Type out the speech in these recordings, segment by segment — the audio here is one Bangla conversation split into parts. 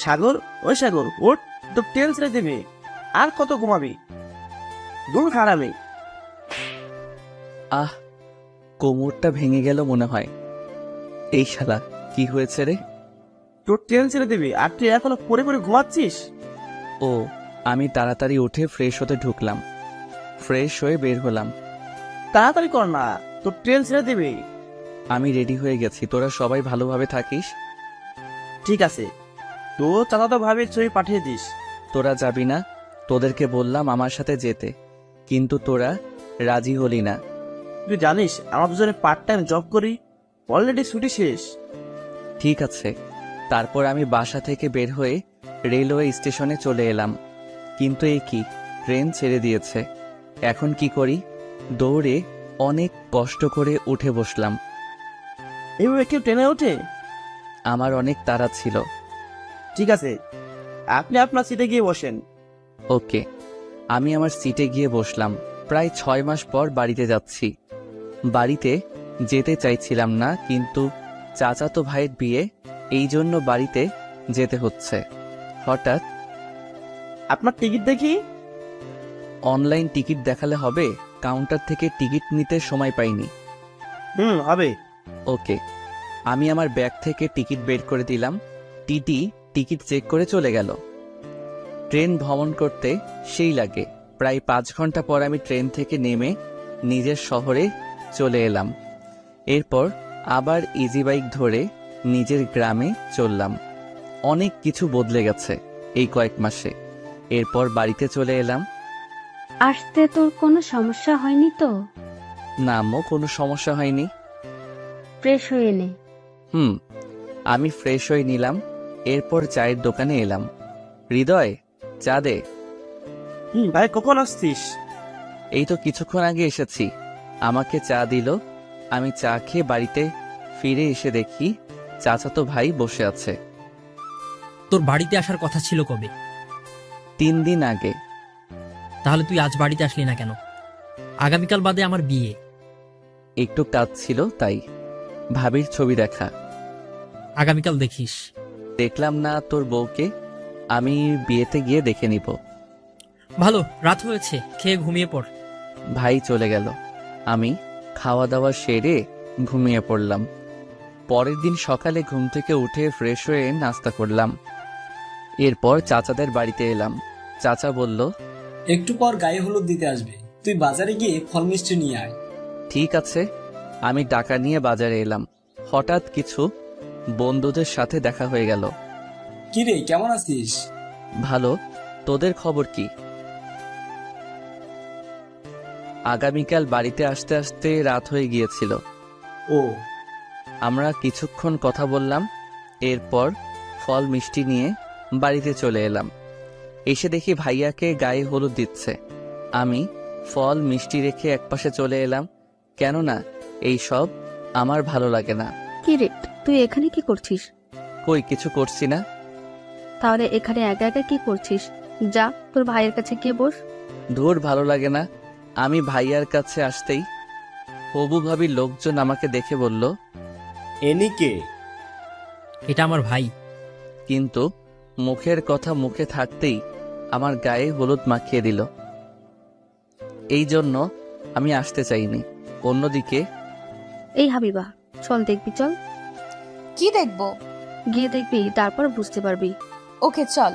সাগর, ওই সাগর ওঠ, তো ট্রেন ছেড়ে দেবে। আর কত ঘুমাবি? ঘুম হারামি। আহ, কোমরটা ভেঙে গেল মনে হয়। এই শালা, কি হয়েছে রে? তোর ট্রেন ছেড়ে দেবে আর তুই এখনো পরে পরে ঘুমাচ্ছিস? ও, আমি তাড়াতাড়ি উঠে ফ্রেশ হতে ঢুকলাম। ফ্রেশ হয়ে বের হলাম। তাড়াতাড়ি কর না, তোর ট্রেন ছেড়ে দেবে। আমি রেডি হয়ে গেছি, তোরা সবাই ভালোভাবে থাকিস। ঠিক আছে, তো চাচাতো ভাবির ছবি পাঠিয়ে দিস। তোরা যাবি না? তোদেরকে বললাম আমার সাথে যেতে, কিন্তু তোরা রাজি হলি না। তুই জানিস আমরা দুজনে পার্ট টাইম জব করি, অলরেডি ছুটি শেষ। ঠিক আছে। তারপর আমি বাসা থেকে বের হয়ে রেলওয়ে স্টেশনে চলে এলাম। কিন্তু এ কি, ট্রেন ছেড়ে দিয়েছে। এখন কি করি? দৌড়ে অনেক কষ্ট করে উঠে বসলাম। এইভাবে কেউ ট্রেনে ওঠে? আমার অনেক তাড়া ছিল। ঠিক আছে, আপনি আপনার সিটে গিয়ে বসেন। ওকে। আমি আমার সিটে গিয়ে বসলাম। প্রায় 6 মাস পর বাড়িতে যাচ্ছি। বাড়িতে যেতে চাইছিলাম না, কিন্তু চাচাতো ভাইয়ের বিয়ে, এই জন্য বাড়িতে যেতে হচ্ছে। হঠাৎ আপনার টিকিট দেখি। অনলাইন টিকিট দেখালে হবে? কাউন্টার থেকে টিকিট নিতে সময় পাইনি। হবে। ওকে। আমি আমার ব্যাগ থেকে টিকিট বের করে দিলাম। টিটি টিকিট চেক করে চলে গেল। ট্রেন ভ্রমণ করতে সেই লাগে। প্রায় 5 ঘন্টা পর আমি ট্রেন থেকে নেমে নিজের শহরে চলে এলাম। এরপর আবার ইজি বাইক ধরে নিজের গ্রামে চললাম। অনেক কিছু বদলে গেছে এই কয়েক মাসে। এরপর বাড়িতে চলে এলাম। আসতে তোর কোনো সমস্যা হয়নি তো? না আম্মু, কোনো সমস্যা হয়নি। ফ্রেশ হয়ে নে। আমি ফ্রেশ হয়ে নিলাম। এরপর চায়ের দোকানে এলাম। হৃদয়, চা দে। ভাই কখন আসছিস? এই তো কিছুক্ষণ আগে এসেছি। আমাকে চা দিল। আমি চা খেয়ে বাড়িতে ফিরে এসে দেখি চাচাতো ভাই বসে আছে। তোর বাড়িতে আসার কথা ছিল কবে? 3 দিন আগে। তাহলে তুই আজ বাড়িতে আসলি না কেন? আগামীকাল বাদে আমার বিয়ে। একটু কাজ ছিল তাই। ভাবির ছবি দেখা। আগামীকাল দেখিস। দেখলাম না তোর বউকে। আমি বিয়েতে গিয়ে দেখে নিব। ভালো, রাত হয়েছে, খেয়ে ঘুমিয়ে পড়। ভাই চলে গেল। আমি খাওয়া দাওয়া সেরে ঘুমিয়ে পড়লাম। পরের দিন সকালে ঘুম থেকে উঠে ফ্রেশ হয়ে নাস্তা করলাম। এরপর চাচাদের বাড়িতে এলাম। চাচা বলল, একটু পর গায়ে হলুদ দিতে আসবে, তুই বাজারে গিয়ে ফল মিষ্টি নিয়ে আয়। ঠিক আছে। আমি টাকা নিয়ে বাজারে এলাম। হঠাৎ কিছু বন্ধুদের সাথে দেখা হয়ে গেল। কিরে, কেমন আছিস? ভালো। তোদের খবর কি? আগামীকাল বাড়িতে আসতে আসতে রাত হয়ে গিয়েছিল। ও, আমরা কিছুক্ষণ কথা বললাম। এরপর ফল মিষ্টি নিয়ে বাড়িতে চলে এলাম। এসে দেখি ভাইয়াকে গায়ে হলুদ দিচ্ছে। আমি ফল মিষ্টি রেখে একপাশে চলে এলাম, কেননা এই সব আমার ভালো লাগে না। কি রে, তুই এখানে কি করছিস? কই, কিছু করছি না। তাহলে এখানে একা একা কি করছিস? যা, তোর ভাইয়ের কাছে গিয়ে বস। ধুর, ভালো লাগে না। আমি ভাইয়ার কাছে আসতেই হবু ভাবির লোকজন আমাকে দেখে বলল, এনিকে? এটা আমার ভাই। কিন্তু মুখের কথা মুখে থাকতেই আমার গায়ে হলুদ মাখিয়ে দিল। এই জন্য আমি আসতে চাইনি। অন্যদিকে এই হাবিবা, চল দেখবি, চল। কি দেখবো? গিয়ে দেখবি, তারপর বুঝতে পারবি। ওকে চল।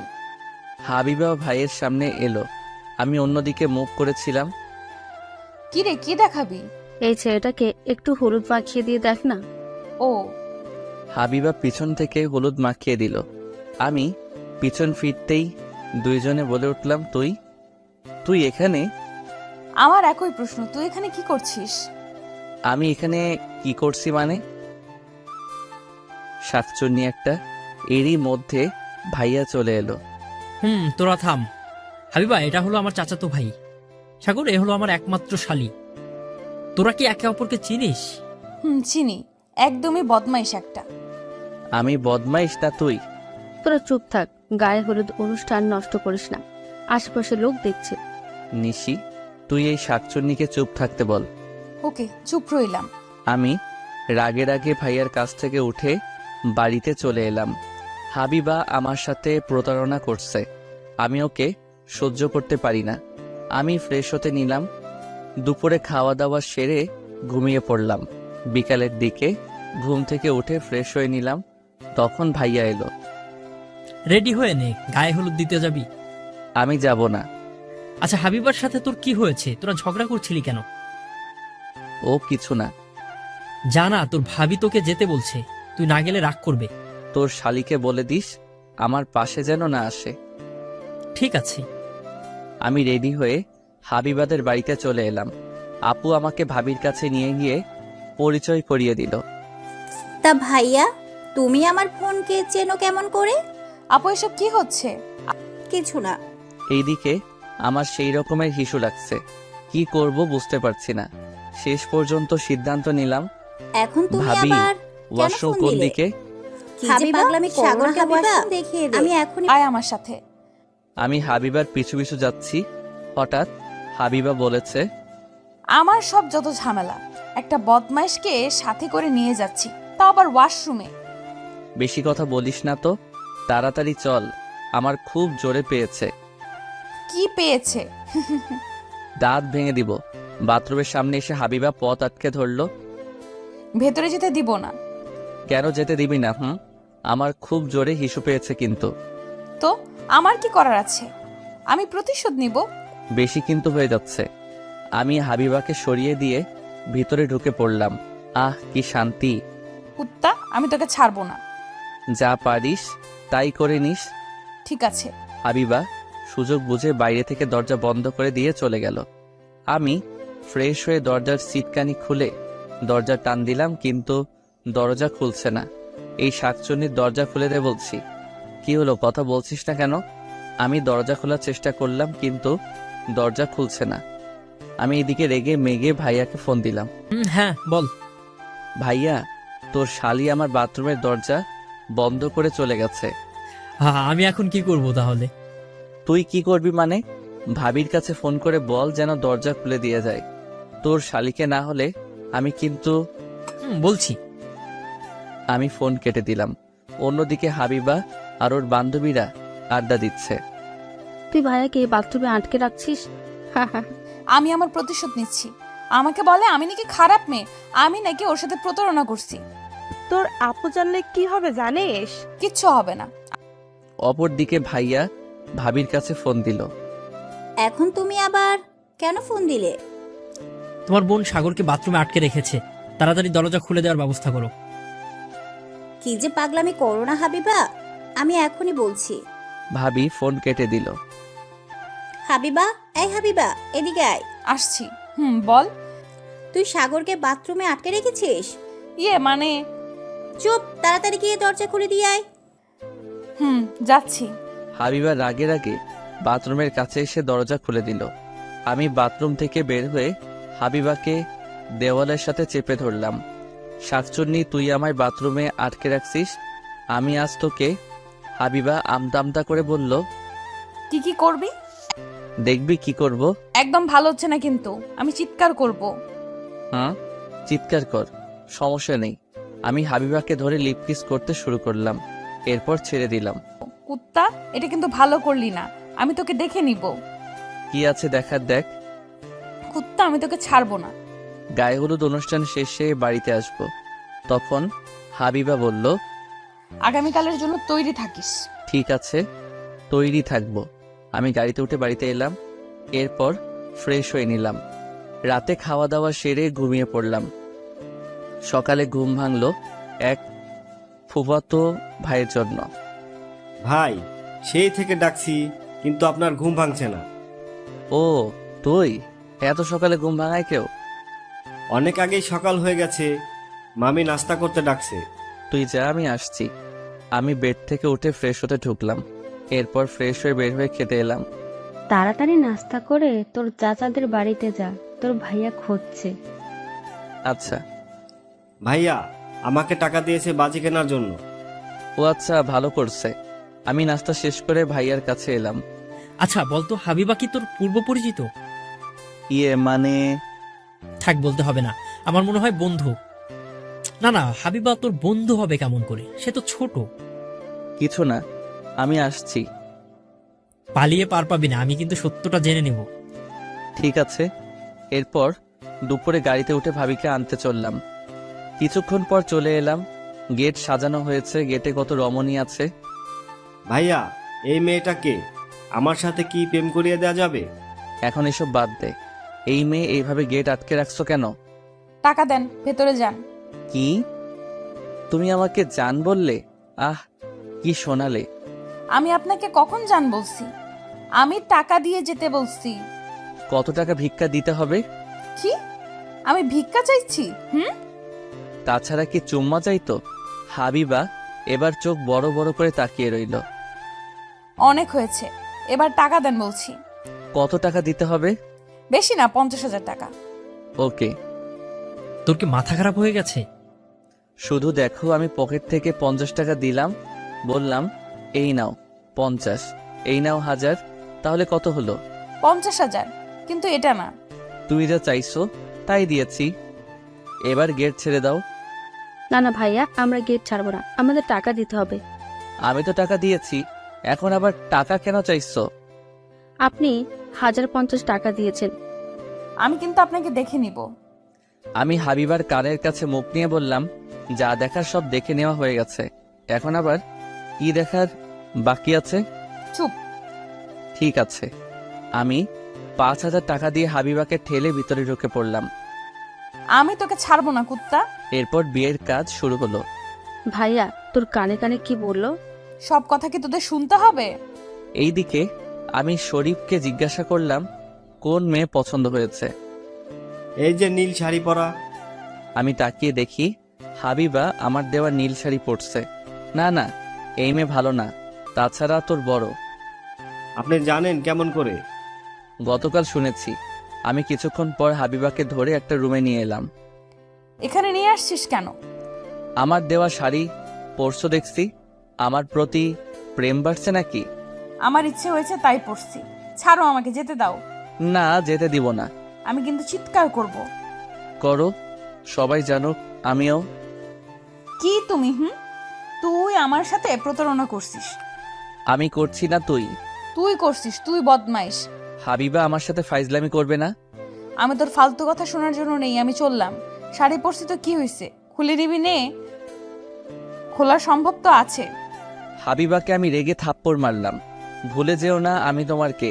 হাবিবা ভাইয়ের সামনে এলো। আমি অন্যদিকে মুখ করেছিলাম। কি রে, কি দেখাবি? এই ছেলেটাকে একটু হলুদ মাখিয়ে দিয়ে দেখ না। ও, হাবিবা পিছন থেকে হলুদ মাখিয়ে দিল। আমি পিছন ফিরতেই দুইজনে বলে উঠলাম, তুই তুই এখানে? আমার একই প্রশ্ন, তুই এখানে কি করছিস? আমি এখানে কি করছি মানে? শাকচুন্নি একটা। এরই মধ্যে ভাইয়া চলে এলো। তোরা থাম। হাবিবা, এটা হলো আমার চাচাতো ভাই। সাগর, এ হলো আমার একমাত্র শালী। তোরা কি একে অপরকে চিনিস? চিনি। একদমই বদমাইশ একটা। আমি বদমাইশ না তুই? তোরা চুপ থাক, গায়ে হলুদ অনুষ্ঠান নষ্ট করিস না, আশেপাশে লোক দেখছে। নিশি, তুই এই শাকচুন্নিকে চুপ থাকতে বল। ওকে, চুপ রইলাম। আমি রাগে রাগে ভাইয়ার কাছ থেকে উঠে বাড়িতে চলে এলাম। হাবিবা আমার সাথে প্রতারণা করছে, আমি ওকে সহ্য করতে পারি না। আমি ফ্রেশ হতে নিলাম, দুপুরে খাওয়া দাওয়া সেরে ঘুমিয়ে পড়লাম। বিকালের দিকে ঘুম থেকে উঠে ফ্রেশ হয়ে নিলাম, তখন ভাইয়া এলো। রেডি হয়ে নে, গায়ে হলুদ দিতে যাবি। আমি যাব না। আচ্ছা হাবিবার সাথে তোর কি হয়েছে? তোরা ঝগড়া করছিলি কেন? ও কিছু না। জানা, তোর ভাবি তোকে যেতে বলছে, তুই না গেলে রাগ করবে। তোর শালিকে বলে দিস আমার পাশে যেন না আসে। ঠিক আছে। আমি রেডি হয়ে হাবিবাদের বাড়িতে চলে এলাম। আপু আমাকে ভাবির কাছে নিয়ে গিয়ে পরিচয় করিয়ে দিল। তা ভাইয়া, তুমি আমার ফোনকে চেনো কেমন করে? আপু এসব কি হচ্ছে? কিছু না। এইদিকে আমার সেই রকমের হিসু লাগছে, কি করব বুঝতে পারছি না। শেষ পর্যন্ত সিদ্ধান্ত নিলাম, এখন তুমি ভাবি আবার ওয়াশরুম ফোন কোন দিলে? দিকে? কি যে পাগলামি করো না সাগরকে হাবিবা, washroom দেখিয়ে দে। আমি এখনই আয় আমার সাথে। আমি হাবিবার পিছু পিছু যাচ্ছি, হঠাৎ হাবিবা বলেছে, আমার সব যত ঝামেলা, একটা বদমাইশকে সাথে করে নিয়ে যাচ্ছি, তাও আবার ওয়াশরুমে। বেশি কথা বলিস না তো, তাড়াতাড়ি চল, আমার খুব জোরে পেয়েছে। কি পেয়েছে? দাঁত ভেঙে দিব। বাথরুমের সামনে এসে হাবিবা পথ আটকে ধরলো। ভেতরে যেতে দিব না। কেন যেতে দিবি না? আমার খুব জোরে হিসু পেয়েছে কিন্তু। তো আমার কি করার আছে? আমি প্রতিশোধ নিব। বেশি কিন্তু হয়ে যাচ্ছে। আমি হাবিবাকে সরিয়ে দিয়ে ভিতরে ঢুকে পড়লাম। আহ কি শান্তি। কুত্তা, আমি তোকে ছাড়বো না। যা পারিস তাই করে নিস। ঠিক আছে। হাবিবা সুযোগ বুঝে বাইরে থেকে দরজা বন্ধ করে দিয়ে চলে গেল। আমি ফ্রেশ হয়ে দরজার সিটকানি খুলে দরজা টান দিলাম, কিন্তু দরজা খুলছে না। এই শাকচুন্নির দরজা খুলে দে বলছি। কি হলো, কথা বলছিস না কেন? আমি দরজা খোলার চেষ্টা করলাম, কিন্তু দরজা খুলছে না। আমি এদিকে রেগে মেগে ভাইয়াকে ফোন দিলাম। হ্যাঁ বল। ভাইয়া, তোর শালি আমার বাথরুমের দরজা বন্ধ করে চলে গেছে। আমি এখন কি করব তাহলে? তুই কি করবি মানে? ভাবির কাছে ফোন করে বল যেন দরজা খুলে দিয়ে যায়। তোর শালিকে না হলে আমি কিন্তু। বলছি। আমি ফোন কেটে দিলাম। অন্যদিকে হাবিবা আর ওর বান্ধবীরা আড্ডা দিচ্ছে। তুই ভাইয়াকে বাথরুমে আটকে রাখছিস? আমি আমার প্রতিশোধ নিচ্ছি। আমাকে বলে আমি নাকি খারাপ মেয়ে, আমি নাকি ওর সাথে প্রতারণা করছি। তোর আপু জানলে কি হবে জানিস? কিচ্ছু হবে না। অপরদিকে ভাইয়া ভাবির কাছে ফোন দিল। এখন তুমি আবার কেন ফোন দিলে? তোমার বোন সাগরকে বাথরুমে আটকে রেখেছে, তাড়াতাড়ি দরজা খুলে দেওয়ার ব্যবস্থা করো। কি যে পাগলামি করো না হাবিবা, আমি এখনই বলছি। ভাবি ফোন কেটে দিল। হাবিবা, এই হাবিবা, এদিকে আয়। আসছি। বল। তুই সাগরকে বাথরুমে আটকে রেখেছিস? মানে? চুপ, তাড়াতাড়ি গিয়ে দরজা খুলে দিয়ে আয়। যাচ্ছি। হাবিবা রাগে রাগে বাথরুমের কাছে এসে দরজা খুলে দিল। আমি বাথরুম থেকে বের হয়ে হাবিবাকে দেওয়ালের সাথে চেপে ধরলাম। শাকচুন্নি, তুই আমায় বাথরুমে আটকে রাখছিস, আমি আজ তোকে। হাবিবা আমদামদা করে বলল, কি করবি? দেখবি কি করব। একদম ভালো হচ্ছে না কিন্তু, আমি চিৎকার করব। চিৎকার কর, সমস্যা নেই। আমি হাবিবাকে ধরে লিপ কিস করতে শুরু করলাম, এরপর ছেড়ে দিলাম। কুত্তা, এটা কিন্তু ভালো করলি না, আমি তোকে দেখে নিব। কি আছে দেখার দেখ। কুত্তা, আমি তোকে ছাড়বো না। গায়ে হলুদ অনুষ্ঠান শেষে বাড়িতে আসব। তখন হাবিবা বলল, আগামীকালের জন্য তৈরি থাকিস। ঠিক আছে, তৈরি থাকবো। আমি গাড়িতে উঠে বাড়িতে এলাম, এরপর ফ্রেশ হয়ে নিলাম। রাতে খাওয়া দাওয়া সেরে ঘুমিয়ে পড়লাম। সকালে ঘুম ভাঙলো এক ফুফাতো ভাইয়ের জন্য। ভাই, সেই থেকে ডাকছি কিন্তু আপনার ঘুম ভাঙছে না। ও তুই? এত সকালে ঘুম ভাঙায় কেউ? অনেক আগেই সকাল হয়ে গেছে, মামি নাস্তা করতে ডাকছে। তুই যা, আমি আসছি। আমি বেড থেকে উঠে ফ্রেশ হতে ঢুকলাম, এরপর ফ্রেশ হয়ে বের হয়ে খেতে এলাম। তাড়াতাড়ি নাস্তা করে তোর চাচাদের বাড়িতে যা, তোর ভাইয়া খুঁজছে। আচ্ছা। ভাইয়া আমাকে টাকা দিয়েছে বাজি কেনার জন্য। ও আচ্ছা, ভালো করছে। আমি নাস্তা শেষ করে ভাইয়ার কাছে এলাম। আচ্ছা বলতো, হাবিবা কি তোর পূর্ব পরিচিত? মানে? থাক, বলতে হবে না, আমার মনে হয় বন্ধু। না, হাবিবা তোর বন্ধু হবে কেমন করে? সে তো ছোট। কিছু না, আমি আসছি। পালিয়ে পার পাবি না, আমি কিন্তু সত্যটা জেনে নেব। ঠিক আছে। এরপর দুপুরে গাড়িতে উঠে ভাবিকে আনতে চললাম। কিছুক্ষণ পর চলে এলাম। গেট সাজানো হয়েছে, গেটে কত রমণী আছে। ভাইয়া, এই মেয়েটা কে? আমার সাথে কি প্রেম করিয়ে দেওয়া যাবে? এখন এসব বাদ দে। এই মেয়ে এইভাবে গেট আটকে রাখছো কেন? টাকা দেন, ভেতরে যান। কি? তুমি আমাকে জান বললে? আহ, কি শোনালে। আমি আপনাকে কখন জান বলছি? আমি টাকা দিয়ে যেতে বলছি। কত টাকা ভিক্ষা দিতে হবে? কি? আমি ভিক্ষা চাইছি? তাছাড়া কি চুম্মা চাইতো? হাবিবা এবার চোখ বড় বড় করে তাকিয়ে রইল। অনেক হয়েছে, এবার টাকা দেন বলছি। কত টাকা দিতে হবে? বেশি না, 50,000 টাকা। ওকে। তোর কি মাথা খারাপ হয়ে গেছে? শুধু দেখো, আমি পকেট থেকে 50 টাকা দিলাম, বললাম এই নাও 50, এই নাও 1000, তাহলে কত হলো? 50,000, কিন্তু এটা না। তুমি যা চাইছো তাই দিয়েছি। এবার গেট ছেড়ে দাও। না না ভাইয়া, আমরা গেট ছাড়বো না, আমাদের টাকা দিতে হবে। আমি তো টাকা দিয়েছি, এখন আবার টাকা কেন চাইছো? আপনি 1050 টাকা দিয়েছেন। আমি কিন্তু আপনাকে দেখে নিব। আমি হাবিবার কানের কাছে মুখ নিয়ে বললাম, যা দেখার সব দেখে নেওয়া হয়ে গেছে, এখন আবার কি দেখার বাকি আছে? চুপ। ঠিক আছে। আমি 5000 টাকা দিয়ে হাবিবাকে ঠেলে ভিতরে ঢুকে পড়লাম। আমি তোকে ছাড়বো না, কুত্তা। এরপর বিয়ের কাজ শুরু হলো। ভাইয়া, তোর কানে কানে কি বললো? সব কথা কি তোদের শুনতে হবে? এইদিকে আমি শরীফকে জিজ্ঞাসা করলাম কোন মেয়ে পছন্দ হয়েছে। এই যে নীল শাড়ি পরা। আমি তাকিয়ে দেখি হাবিবা আমার দেওয়া নীল শাড়ি পরছে। না না, এই মেয়ে ভালো না, তাছাড়া তোর বড়। আপনি জানেন কেমন করে? গতকাল শুনেছি। আমি কিছুক্ষণ পর হাবিবাকে ধরে একটা রুমে নিয়ে এলাম। এখানে নিয়ে আসছিস কেন? আমার দেওয়া শাড়ি পরছো দেখছি, আমার প্রতি প্রেম বাড়ছে নাকি? আমার ইচ্ছে হয়েছে তাই পড়ছি। ছাড়ো, আমাকে যেতে দাও। না, যেতে দিব না। আমি কিন্তু চিৎকার করব। করো, সবাই জানুক আমিও। কি তুমি? তুই আমার সাথে প্রতারণা করছিস। আমি করছি না, তুই। তুই করছিস, তুই বদমাইশ। হাবিবা আমার সাথে ফাইজলামি করবে না। আমি তোর ফালতু কথা শোনার জন্য নেই, আমি চললাম। শাড়ি পরছি তো কি হয়েছে, খুলে নিবি নে। খোলা সম্ভব তো আছে। হাবিবাকে আমি রেগে থাপ্পড় মারলাম। ভুলে যেও না আমি তোমার কে।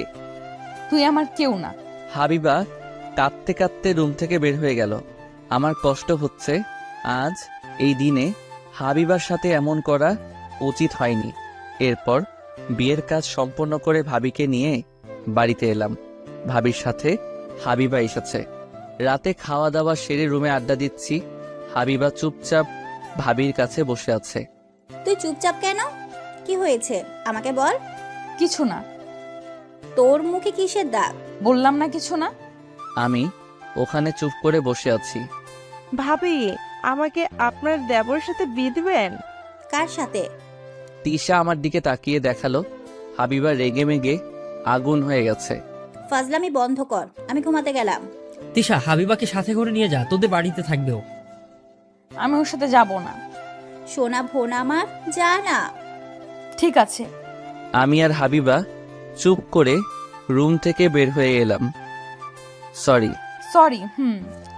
তুই আমার কেউ না। হাবিবা কাঁদতে কাঁদতে রুম থেকে বের হয়ে গেল। আমার কষ্ট হচ্ছে, আজ এই দিনে হাবিবার সাথে এমন করা উচিত হয়নি। এরপর বিয়ের কাজ সম্পন্ন করে ভাবিকে নিয়ে বাড়িতে এলাম। ভাবির সাথে হাবিবা এসেছে। রাতে খাওয়া দাওয়া সেরে রুমে আড্ডা দিচ্ছি। হাবিবা চুপচাপ ভাবির কাছে বসে আছে। তুই চুপচাপ কেন? কি হয়েছে আমাকে বল। কিছু না। তোর মুখে কিসের দাগ? বললাম না কিছু না। আমি ওখানে চুপ করে বসে আছি। ভাবি, আমাকে আপনার দেবরের সাথে বিয়ে দিবেন? কার সাথে? তিশা আমার দিকে তাকিয়ে দেখালো। হাবিবা রেগে মেগে আগুন হয়ে গেছে। ফাজলামি বন্ধ কর, আমি ঘুমাতে গেলাম। তিশা, হাবিবাকে সাথে করে নিয়ে যা, তোদের বাড়িতে থাকবেও। আমি ওর সাথে যাব না। সোনা ভোনা আমার, যা না। ঠিক আছে। আমি আর হাবিবা চুপ করে রুম থেকে বের হয়ে এলাম। সরি। সরি?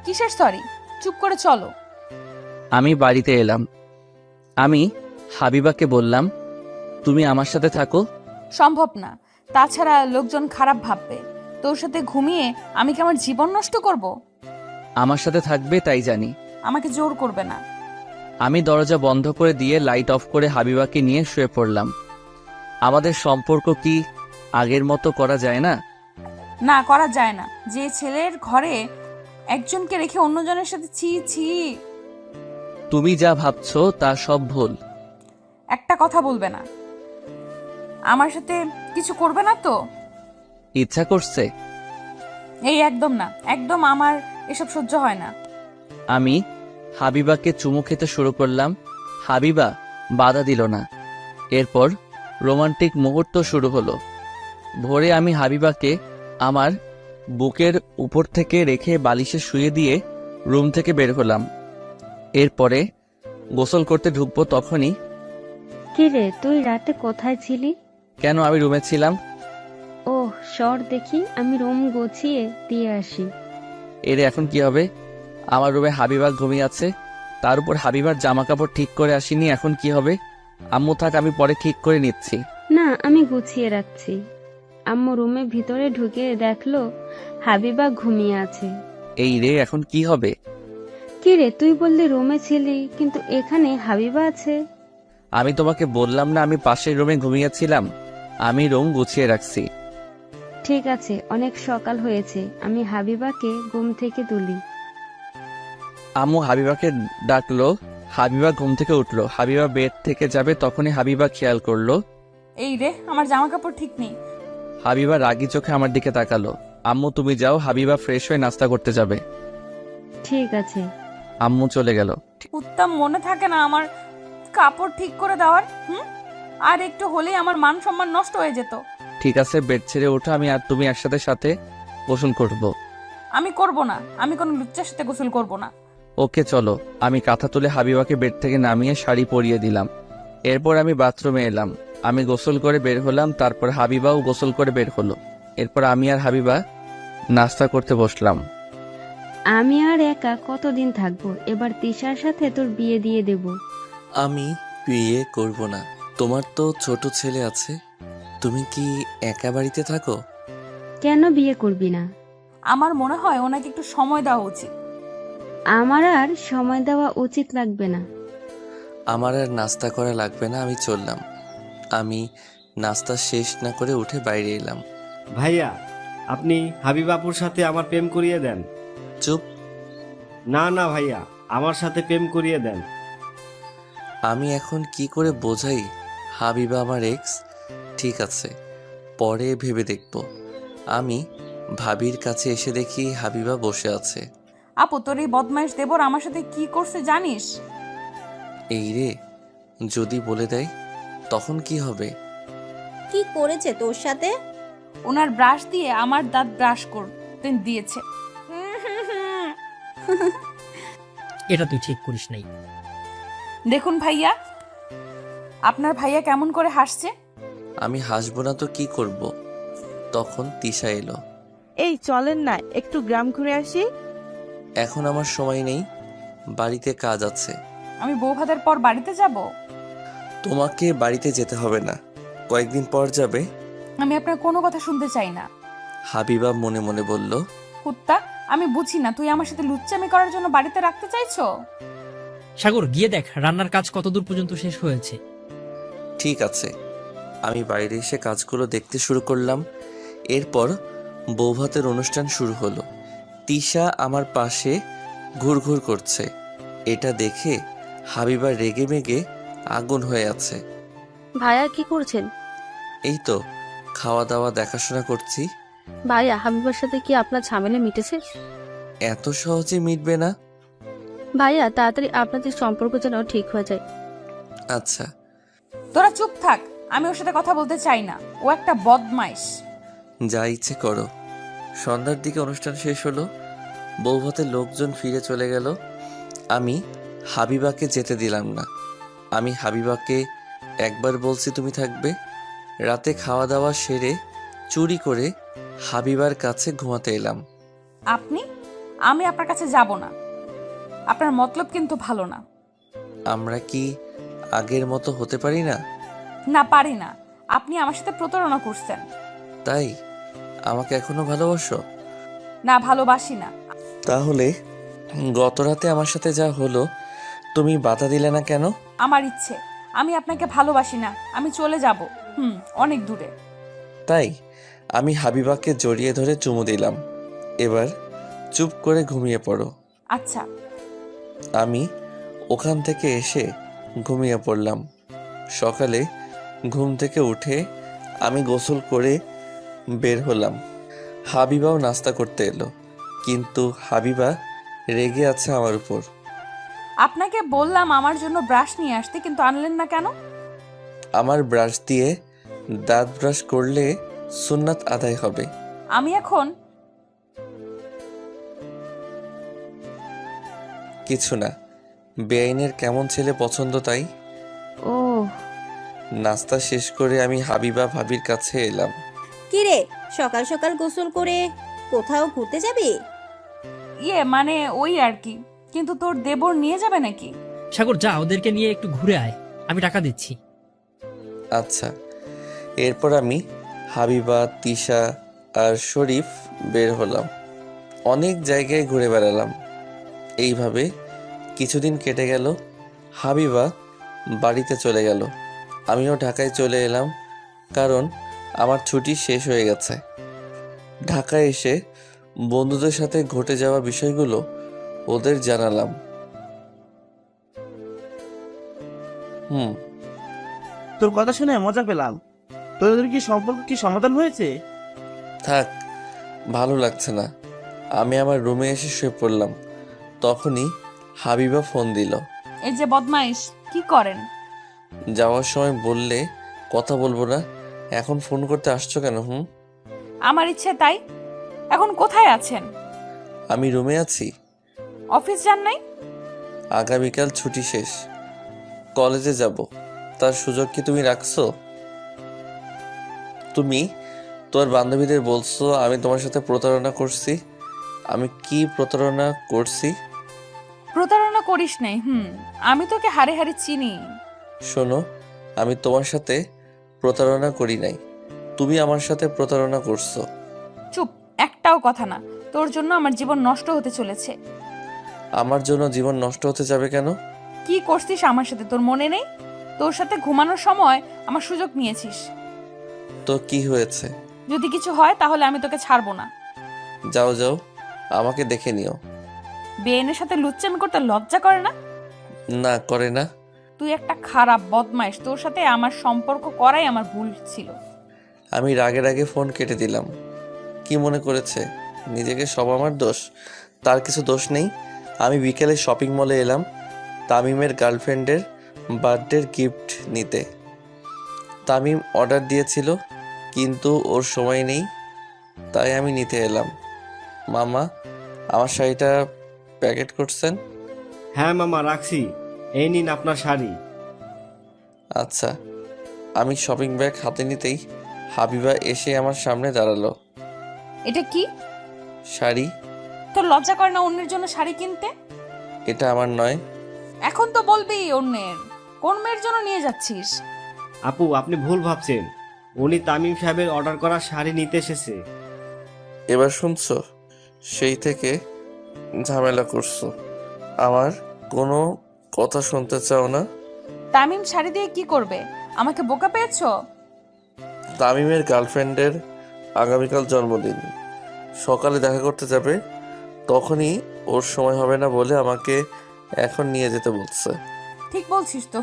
কিসের সরি? চুপ করে চলো। আমি বাড়িতে এলাম। আমি হাবিবাকে বললাম, তুমি আমার সাথে থাকো। সম্ভব না। তাছাড়া লোকজন খারাপ ভাববে। তোর সাথে ঘুমিয়ে আমি কি আমার জীবন নষ্ট করব? আমার সাথে থাকবে তাই জানি। আমাকে জোর করবে না। আমি দরজা বন্ধ করে দিয়ে লাইট অফ করে হাবিবাকে নিয়ে শুয়ে পড়লাম। আমাদের সম্পর্ক কি আগের মতো করা যায় না? না, করা যায় না। যে ছেলের ঘরে একজনকে রেখে অন্যজনের সাথে ছি ছি। তুমি যা ভাবছো তা সব ভুল। একটা কথা বলবে না। আমার সাথে কিছু করবে না তো? ইচ্ছা করছে? এই একদম না, একদম আমার এসব সহ্য হয় না। আমি হাবিবাকে চুমু খেতে শুরু করলাম। হাবিবা বাধা দিল না। এরপর রোমান্টিক মুহূর্ত শুরু হলো। ভোরে আমি হাবিবাকে আমার বুকের উপর থেকে রেখে বালিশে শুয়ে দিয়ে রুম থেকে বের হলাম। এরপরে গোসল করতে ঢুকবো, তখনই কিরে তুই রাতে কোথায় ছিলি? কেন, আমি রুমে ছিলাম। ওহ সর দেখি, আমি রুম গুছিয়ে দিয়ে আসি। এর এখন কি হবে? আমার রুমে হাবিবা ঘুমিয়ে আছে, তার উপর হাবিবার জামা কাপড় ঠিক করে আসিনি, এখন কি হবে? আম্মু থাক, আমি পরে ঠিক করে নিচ্ছি। না আমি গুছিয়ে রাখছি। আম্মু রুমে ভিতরে ঢুকে দেখলো হাবিবা ঘুমিয়ে আছে। এই রে, এখন কি হবে? কিরে তুই বললি রুমে ছিলি, কিন্তু এখানে হাবিবা আছে। আমি তোমাকে বললাম না আমি পাশের রুমে ঘুমিয়েছিলাম? আমি রুম গুছিয়ে রাখছি। ঠিক আছে, অনেক সকাল হয়েছে, আমি হাবিবাকে ঘুম থেকে তুলি। আম্মু হাবিবাকে ডাকলো। হাবিবা ঘুম থেকে উঠলো। হাবিবা বেড থেকে যাবে, তখনই হাবিবা খেয়াল করলো এই রে, আমার জামা কাপড় ঠিক নেই। হাবিবা রাগী চোখে আমার দিকে তাকালো। আম্মু তুমি যাও, হাবিবা ফ্রেশ হয়ে নাস্তা করতে যাবে। ঠিক আছে। আম্মু চলে গেল। উত্তম মনে থাকে না আমার কাপড় ঠিক করে দেওয়ার? আর একটু হলেই আমার মান সম্মান নষ্ট হয়ে যেত। ঠিক আছে, বেড ছেড়ে ওঠো, আমি আর তুমি একসাথে সাথে গোসল করব। আমি করব না, আমি কোনো লুচ্চার সাথে গোসল করব না। ওকে চলো। আমি কাঁথা তুলে হাবিবাকে বেড থেকে নামিয়ে শাড়ি পরিয়ে দিলাম। এরপর আমি বাথরুমে এলাম। আমি গোসল করে বের হলাম, তারপর হাবিবাও গোসল করে বের হলো। এরপর আমি আর হাবিবা নাস্তা করতে বসলাম। আমি আর একা কতদিন থাকবো, এবার তিশার সাথে তোর বিয়ে দিয়ে দেব। আমি বিয়ে করব না। তোমার তো ছোট ছেলে আছে, তুমি কি একা বাড়িতে থাকো? কেন বিয়ে করবি না? আমার মনে হয় ওনাকে একটু সময় দেওয়া উচিত। আমার আর সময় দেওয়া উচিত লাগবে না। আমার আর নাস্তা করা লাগবে না, আমি চললাম। আমি নাস্তা শেষ না করে উঠে বাইরে এলাম। ভাইয়া, আপনি হাবিবাপুর সাথে আমার প্রেম করিয়ে দেন। চুপ। না না ভাইয়া, আমার সাথে প্রেম করিয়ে দেন। আমি এখন কি করে বোঝাই হাবিবা আমার এক্স? ঠিক আছে, পরে ভেবে দেখব। আমি ভাবির কাছে এসে দেখি হাবিবা বসে আছে। আপু, তোর এই বদমাইশ দেবর আমার সাথে কি করছে জানিস? এই রে, যদি বলে দেয় তখন কি হবে? কি করেছে তোর সাথে? ওনার ব্রাশ দিয়ে আমার দাঁত ব্রাশ করতে দিয়েছে। এটা তুই ঠিক করিস নাই। দেখুন ভাইয়া, আপনার ভাইয়া কেমন করে হাসছে। আমি হাসবো না তো কি করব? তখন তিশা এলো। এই চলেন না একটু গ্রাম ঘুরে আসি। এখন আমার সময় নেই, বাড়িতে কাজ আছে। আমি বউ ভাতের পর বাড়িতে যাব? তোমাকে বাড়িতে যেতে হবে না, কয়েকদিন পর যাবে। আমি আপনার কোনো কথা শুনতে চাই না। হাবিবা মনে মনে বলল। কুত্তা, আমি বুঝি না তুই আমার সাথে লুচ্চামি করার জন্য বাড়িতে রাখতে চাইছো? সাগর গিয়ে দেখ রান্নার কাজ কতদূর পর্যন্ত শেষ হয়েছে। ঠিক আছে। আমি বাইরে এসে কাজগুলো দেখতে শুরু করলাম। এরপর বৌভাতের অনুষ্ঠান শুরু হলো। তিশা আমার পাশে ঘুরঘুর করছে। এটা দেখে হাবিবা রেগে মেগে আগুন হয়ে আছে। ভাইয়া কি করছেন? এই তো খাওয়া দাওয়া দেখাশোনা করছি। ভাইয়া হাবিবার সাথে কি আপনার ঝামেলা মিটেছে? এত সহজে মিটবে না। ভাইয়া তাড়াতাড়ি আপনাদের সম্পর্ক যেন ঠিক হয়ে যায়। আচ্ছা। তোরা চুপ থাক, আমি ওর সাথে কথা বলতে চাই না, ও একটা বদমাইশ। যা ইচ্ছে করো। সন্ধ্যার দিকে অনুষ্ঠান শেষ হলো। বৌভাতের লোকজন ফিরে চলে গেল। আমি হাবিবাকে যেতে দিলাম না। আমি হাবিবাকে একবার বলছি তুমি থাকবে। রাতে খাওয়া দাওয়া সেরে চুরি করে হাবিবার কাছে ঘুমাতে এলাম। আমি আপনার কাছে যাব না। আপনার মতলব কিন্তু ভালো না। আমরা কি আগের মতো হতে পারি না? না পারি না। আপনি আমার সাথে প্রতারণা করছেন। তাই আমাকে এখনো ভালোবাসো? না, ভালোবাসি না। তাহলে গত রাতে আমার সাথে যা হলো তুমি বাধা দিলে না কেন? আমার ইচ্ছে, আমি আপনাকে ভালোবাসি না, আমি চলে যাব। অনেক দূরে। তাই আমি হাবিবাকে জড়িয়ে ধরে চুমু দিলাম। এবার চুপ করে ঘুমিয়ে পড়ো। আচ্ছা। আমি ওখান থেকে এসে ঘুমিয়ে পড়লাম। সকালে ঘুম থেকে উঠে আমি গোসল করে বের হলাম। হাবিবাও নাস্তা করতে এলো, কিন্তু হাবিবা রেগে আছে আমার উপর। আপনাকে বললাম আমার জন্য ব্রাশ নিয়ে আসতে, কিন্তু আনলেন না কেন? আমার ব্রাশ দিয়ে দাঁত ব্রাশ করলে সুন্নাত আদায় হবে। আমি এখন কিছু না, বেআইনের কেমন ছেলে পছন্দ তাই। ও নাস্তা শেষ করে আমি হাবিবা ভাবির কাছে এলাম। কিরে, সকাল সকাল গোসল করে কোথাও ঘুরতে যাবি? মানে ওই আর কি, কিন্তু তোর দেবর নিয়ে যাবে নাকি? সাগর যা, ওদেরকে নিয়ে একটু ঘুরে আয়, আমি টাকা দিচ্ছি। আচ্ছা। এরপর আমি, হাবিবা, তিশা আর শরীফ বের হলাম। অনেক জায়গায় ঘুরে বেড়ালাম। এইভাবে কিছুদিন কেটে গেল। হাবিবা বাড়িতে চলে গেল, আমিও ঢাকায় চলে এলাম, কারণ আমার ছুটি শেষ হয়ে গেছে। ঢাকায় এসে বন্ধুদের সাথে ঘটে যাওয়া বিষয়গুলো ওদের জানালাম। তোর কথা শুনে মজা পেলাম। তোদের কি সম্পর্ক কি সমাধান হয়েছে? থাক, ভালো লাগছে না। আমি আমার রুমে এসে শুয়ে পড়লাম। তখনই হাবিবা ফোন দিল। এই যে বদমাইশ, কি করেন? যাওয়ার সময় বললে কথা বলবো না, এখন ফোন করতে আসছো কেন? আমার ইচ্ছে তাই। এখন কোথায় আছেন? আমি রুমে আছি। অফিস যান নাই? আগামীকাল ছুটি শেষ, কলেজে যাব। তার সুযোগ কি তুমি রাখছো? তুমি তোর বান্ধবীদের বলছো আমি তোমার সাথে প্রতারণা করছি। আমি কি প্রতারণা করছি? প্রতারণা করিস নাই। আমি তোকে হারে হারে চিনি। শোনো, আমি তোমার সাথে প্রতারণা করি নাই, তুমি আমার সাথে প্রতারণা করছো। চুপ, একটাও কথা না। তোর জন্য আমার জীবন নষ্ট হতে চলেছে। আমার জন্য জীবন নষ্ট হতে যাবে কেন? কি করছিস আমার সাথে তোর মনে নেই? তোর সাথে ঘুমানোর সময় আমার সুযোগ নিয়েছিস। তো কি হয়েছে? যদি কিছু হয় তাহলে আমি তোকে ছাড়বো না। যাও যাও, আমাকে দেখে নিও। বেয়েনের সাথে লুচ্চামি করতে লজ্জা করে না? না, করে না। তুই একটা খারাপ বদমাইশ। তোর সাথে আমার সম্পর্ক করাই আমার ভুল ছিল। আমি রাগের আগে ফোন কেটে দিলাম। কি মনে করেছে নিজেকে সব আমার দোষ? তার কিছু দোষ নেই। আমি বিকেলে শপিং মলে এলাম তামিমের গার্লফ্রেন্ডের বার্থডের গিফট নিতে। তামিম অর্ডার দিয়েছিল, কিন্তু ওর সময় নেই, তাই আমি নিতে এলাম। মামা, আমার শাড়িটা প্যাকেট করছেন? হ্যাঁ মামা, রাখছি। এই নিন আপনার শাড়ি। আচ্ছা। আমি শপিং ব্যাগ হাতে নিতেই হাবিবা এসে আমার সামনে দাঁড়ালো। এটা কি? শাড়ি। তোর লজ্জা করে না অন্যের জন্য শাড়ি কিনতে? এটা আমার নয়। এখন তো বলবি অন্যের। কোন মেয়ের জন্য নিয়ে যাচ্ছিস? আপু, আপনি ভুল ভাবছেন। উনি তামিম সাহেবের অর্ডার করা শাড়ি নিতে এসেছে। এবার শুনছো? সেই থেকে ঝামেলা করছো, আমার কোনো কথা শুনতে চাও না। তামিম শাড়ি দিয়ে কি করবে? আমাকে বোকা পেয়েছো? তামিমের গার্লফ্রেন্ডের আগামীকাল জন্মদিন, সকালে দেখা করতে যাবে, তখনই ওর সময় হবে না বলে আমাকে এখন নিয়ে যেতে বলছে। ঠিক বলছিস তো।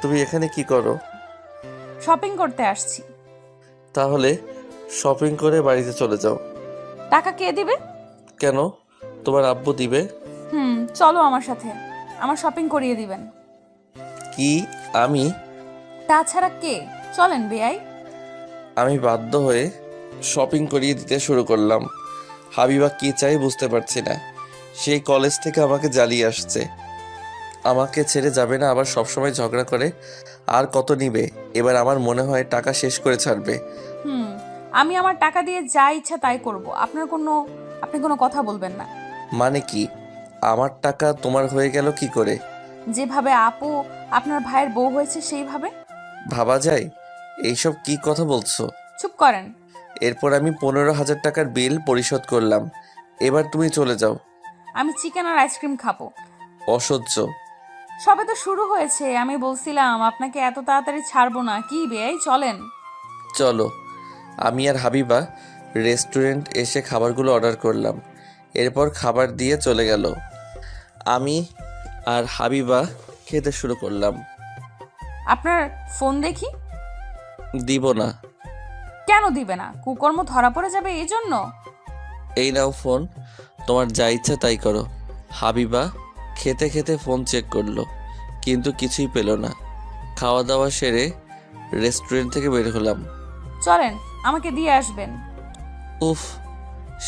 তুমি এখানে কি করো? শপিং করতে আসছি। তাহলে শপিং করে বাড়িতে চলে যাও। টাকা কে দিবে? কেন, তোমার আব্বু দিবে। চলো আমার সাথে, আমার শপিং করিয়ে দিবেন। কি আমি? তাছাড়া কে? চলেন বেয়াই। আমি বাধ্য হয়ে শপিং করিয়ে দিতে শুরু করলাম। হাবিবা কি চাই বুঝতে পারছি না। সেই কলেজ থেকে আমাকে জ্বালিয়ে আসছে, আমাকে ছেড়ে যাবে না, আবার সবসময় ঝগড়া করে। আর কত নিবে? এবার আমার মনে হয় টাকা শেষ করে ছাড়বে। আমি আমার টাকা দিয়ে যা ইচ্ছা তাই করব। আপনি কোনো কথা বলবেন না। মানে কি? আমার টাকা তোমার হয়ে গেল কি করে? যেভাবে আপু আপনার ভাইয়ের বউ হয়েছে সেইভাবে। ভাবা যায়? এইসব কি কথা বলছো? চুপ করেন। এরপর আমি 15,000 টাকার বিল পরিশোধ করলাম। এবার তুমি চলে যাও। আমি চিকেন আর আইসক্রিম খাবো। অসহ্য। সবে তো শুরু হয়েছে। আমি বলছিলাম আপনাকে এত তাড়াতাড়ি ছাড়বো না। কি বেয়াই, চলেন। চলো। আমি আর হাবিবা রেস্টুরেন্ট এসে খাবারগুলো অর্ডার করলাম। এরপর খাবার দিয়ে চলে গেল। আমি আর হাবিবা খেতে শুরু করলাম। আপনার ফোন দেখি। দিব না। কেন দিবে না? কুকর্ম ধরা পড়ে যাবে এই জন্য? এই নাও ফোন, তোমার যা ইচ্ছা তাই করো। হাবিবা খেতে খেতে ফোন চেক করলো, কিন্তু কিছুই পেল না। খাওয়া দাওয়া সেরে রেস্টুরেন্ট থেকে বের হলাম। চলেন, আমাকে দিয়ে আসবেন। উফ,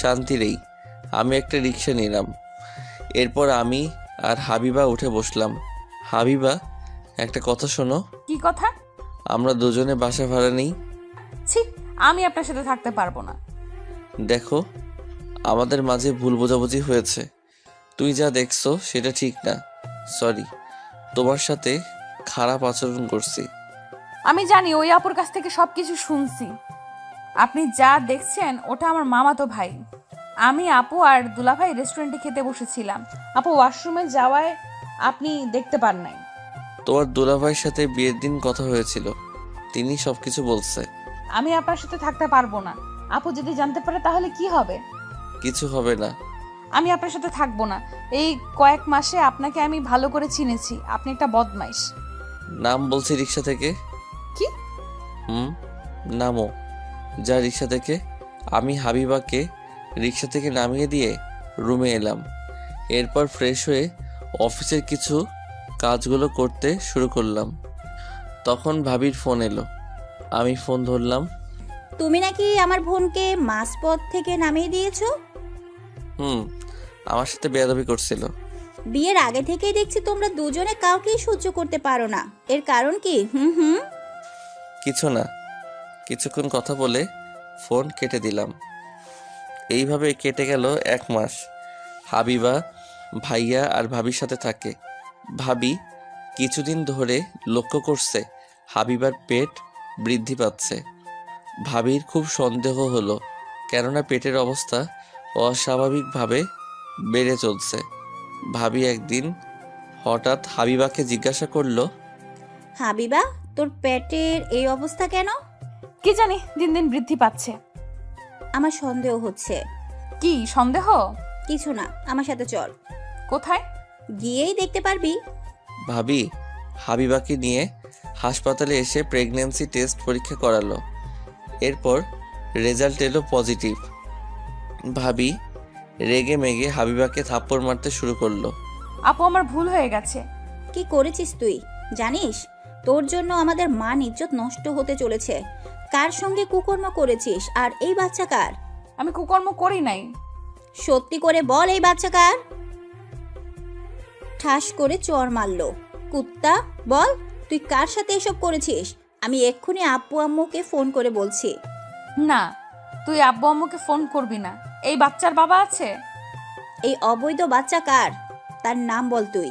শান্তি নেই। আমি একটা রিক্সা নিলাম। এরপর আমি আর হাবিবা উঠে বসলাম। হাবিবা একটা কথা শোনো, কি কথা? আমরা দুজনে বাসা ভাড়া নেই। ছি, আমি আপনার সাথে থাকতে পারবো না। দেখো, আমাদের মাঝে ভুল বোঝাবুঝি হয়েছে। তুই যা দেখছো সেটা ঠিক না। সরি, তোমার সাথে খারাপ আচরণ করছি। আমি জানি ওই আপুর কাছ থেকে সবকিছু শুনছি। আপনি যা দেখছেন ওটা আমার মামাতো ভাই। আমি আপু আর দুলাভাই রেস্টুরেন্টে খেতে বসেছিলাম। আপু ওয়াশরুমে যাওয়ায় আপনি দেখতে পান নাই। তোমার দুলাভাইয়ের সাথে বিয়ের দিন কথা হয়েছিল, তিনি সবকিছু বলছে। আমি আপনার সাথে থাকতে পারবো না। আপু যদি জানতে পারে তাহলে কি হবে? কিছু হবে না। আমি আপনার সাথে থাকবো না। এই কয়েক মাসে আপনাকে আমি ভালো করে চিনেছি। আপনি একটা বদমাইশ। নাম বলছি রিক্সা থেকে। কি? নামো। যা রিক্সা থেকে। আমি হাবিবাকে রিক্সা থেকে নামিয়ে দিয়ে রুমে এলাম। এরপর ফ্রেশ হয়ে অফিসের কিছু কাজগুলো করতে শুরু করলাম। তখন ভাবির ফোন এলো। আমি ফোন ধরলাম। তুমি নাকি আমার বোনকে মাঝপথ থেকে নামিয়ে দিয়েছো? আমার সাথে বেয়াদবি করছিল। বিয়ের আগে থেকেই দেখছি তোমরা দুজনে কাউকেই সহ্য করতে পারো না। এর কারণ কি? কিছু না। কিছুক্ষণ কথা বলে ফোন কেটে দিলাম। এইভাবে কেটে গেল 1 মাস। হাবিবা ভাইয়া আর ভাবির সাথে থাকে। ভাবি কিছুদিন ধরে লক্ষ্য করছে হাবিবার পেট বৃদ্ধি পাচ্ছে। ভাবির খুব সন্দেহ হলো, কেননা পেটের অবস্থা অস্বাভাবিকভাবে বেড়ে চলছে। ভাবি একদিন হঠাৎ হাবিবাকে জিজ্ঞাসা করলো, হাবিবা, তোর পেটের এই অবস্থা কেন? কি জানি, দিন দিন বৃদ্ধি পাচ্ছে। আমার সন্দেহ হচ্ছে। কি সন্দেহ? কিছু না, আমার সাথে চল। কোথায়? গিয়েই দেখতে পারবি। ভাবি হাবিবাকে নিয়ে হাসপাতালে এসে প্রেগন্যান্সি টেস্ট পরীক্ষা করালো। এরপর রেজাল্ট এলো পজিটিভ। ভাবি রেগে মেগে হাবিবাকে থাপ্পড় মারতে শুরু করলো। আপু আমার ভুল হয়ে গেছে। কি করেছিস তুই জানিস? তোর জন্য আমাদের মান ইজ্জত নষ্ট হতে চলেছে। কার সঙ্গে কুকর্ম করেছিস? আর এই বাচ্চা কার? আমি কুকর্ম করি নাই। সত্যি করে বল, এই বাচ্চা কার? ঠাস করে চড় মারলো। কুত্তা, বল তুই কার সাথে এসব করেছিস? আমি এক্ষুনি আব্বু আম্মুকে ফোন করে বলছি। না, তুই আব্বু আম্মুকে ফোন করবি না। এই বাচ্চার বাবা আছে। এই অবৈধ বাচ্চা কার? তার নাম বল তুই।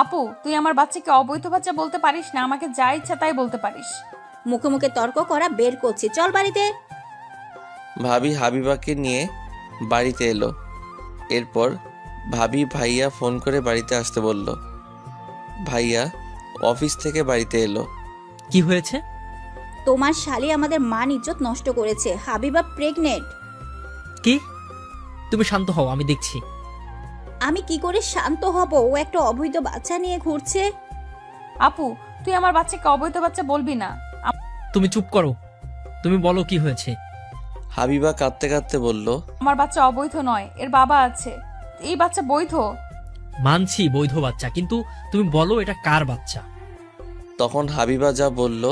আপু, তুই আমার বাচ্চাকে অবৈধ বাচ্চা বলতে পারিস না। আমাকে যা ইচ্ছা তাই বলতে পারিস। মুখে মুখে তর্ক করা বের করছি, চল বাড়িতে। ভাবি হাবিবাকে নিয়ে বাড়িতে এলো। এরপর ভাবি ভাইয়া ফোন করে বাড়িতে আসতে বলল। ভাইয়া অফিস থেকে বাড়িতে এলো। কি হয়েছে? তোমার শালি আমাদের মান ইজ্জত নষ্ট করেছে। হাবিবা প্রেগনেন্ট। কি? তুমি শান্ত হও, আমি দেখছি। আমি কি করে শান্ত হব? ও একটা অবৈধ বাচ্চা নিয়ে ঘুরছে। আপু, তুই আমার বাচ্চাকে অবৈধ বাচ্চা বলবি না। তুমি চুপ করো। তুমি বলো কি হয়েছে। হাবিবা কাঁদতে কাঁদতে বলল, আমার বাচ্চা অবৈধ নয়, এর বাবা আছে। এই বাচ্চা বৈধ। মানছি বৈধ বাচ্চা, কিন্তু তুমি বলো এটা কার বাচ্চা। তখন হাবিবা যা বলল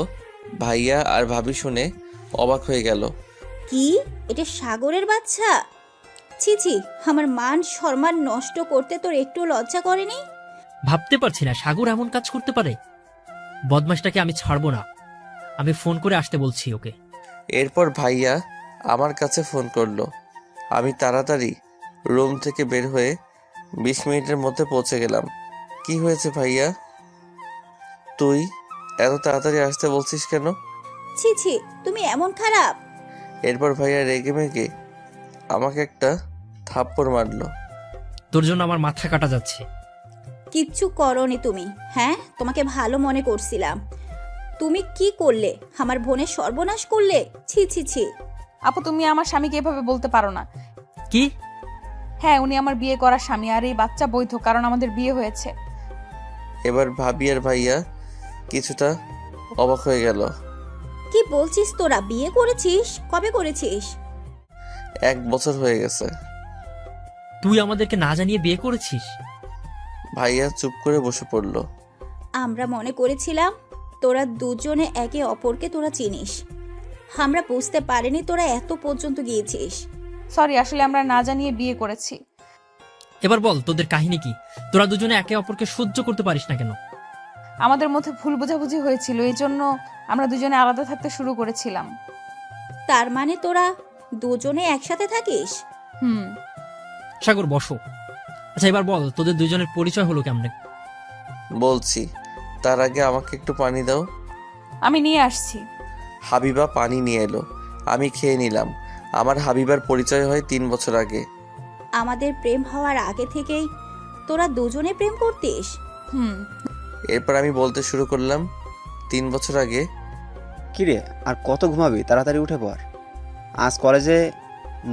ভাইয়া আর ভাবি শুনে অবাক হয়ে গেল। কি? এটা সাগরের বাচ্চা? ছি ছি, আমার মান সম্মান নষ্ট করতে তোর একটু লজ্জা করেনি? ভাবতে পারছি না সাগর এমন কাজ করতে পারে। বদমাশটাকে আমি ছাড়বো না। আমি ফোন করে আসতে বলছি ওকে। এরপর ভাইয়া আমার কাছে ফোন করলো। আমি তাড়াতাড়ি রুম থেকে বের হয়ে 20 মিনিটের মধ্যে পৌঁছে গেলাম। কি হয়েছে ভাইয়া? তুই এত তাড়াতাড়ি আসতে বলছিস কেন? ছি ছি, তুমি এমন খারাপ? এরপর ভাইয়া রেগে মেগে আমাকে একটা থাপ্পড় মারলো। তোর জন্য আমার মাথা কাটা যাচ্ছে। কিচ্ছু করনি তুমি। হ্যাঁ, তোমাকে ভালো মনে করছিলাম। তুমি কি করলে? আমার বোনের সর্বনাশ করলে। ছি ছি ছি। আপু, তুমি আমার স্বামীকে এভাবে বলতে পারো না। কি? হ্যাঁ, উনি আমার বিয়ে করা স্বামী, আর এই বাচ্চা বৈধ, কারণ আমাদের বিয়ে হয়েছে। এবার ভাবি আর ভাইয়া কিছুটা অবাক হয়ে গেল। কি বলছিস? তোরা বিয়ে করেছিস? কবে করেছিস? 1 বছর হয়ে গেছে। তুই আমাদেরকে না জানিয়ে বিয়ে করেছিস? ভাইয়া চুপ করে বসে পড়লো। আমরা মনে করেছিলাম তোরা দুজনে একে অপরকে তোরা চিনিস। আমরা বুঝতে পারিনি তোরা এত পর্যন্ত গিয়েছিস। সরি, আসলে আমরা না জানিয়ে বিয়ে করেছি। এবার বল তোদের কাহিনী কি? তোরা দুজনে একে অপরকে সহ্য করতে পারিস না কেন? আমাদের মধ্যে ভুল বোঝাবুঝি হয়েছিল, এই জন্য আমরা দুজনে আলাদা থাকতে শুরু করেছিলাম। তার মানে তোরা দুজনে একসাথে থাকিস? হুম। সাগর বসো। আচ্ছা এবার বল, তোদের দুজনের পরিচয় হলো কেমনে? বলছি, তার আগে আমাকে একটু পানি দাও। আমি নিয়ে আসছি। হাবিবা পানি নিয়ে এলো, আমি খেয়ে নিলাম। আমার হাবিবার পরিচয় হয় 3 বছর আগে। আমাদের প্রেম হওয়ার আগে থেকেই তোরা দুজনে প্রেম করতিস? হুম। এরপর আমি বলতে শুরু করলাম, 3 বছর আগে। কিরে, আর কত ঘুমাবি? তাড়াতাড়ি উঠে পড়, আজ কলেজে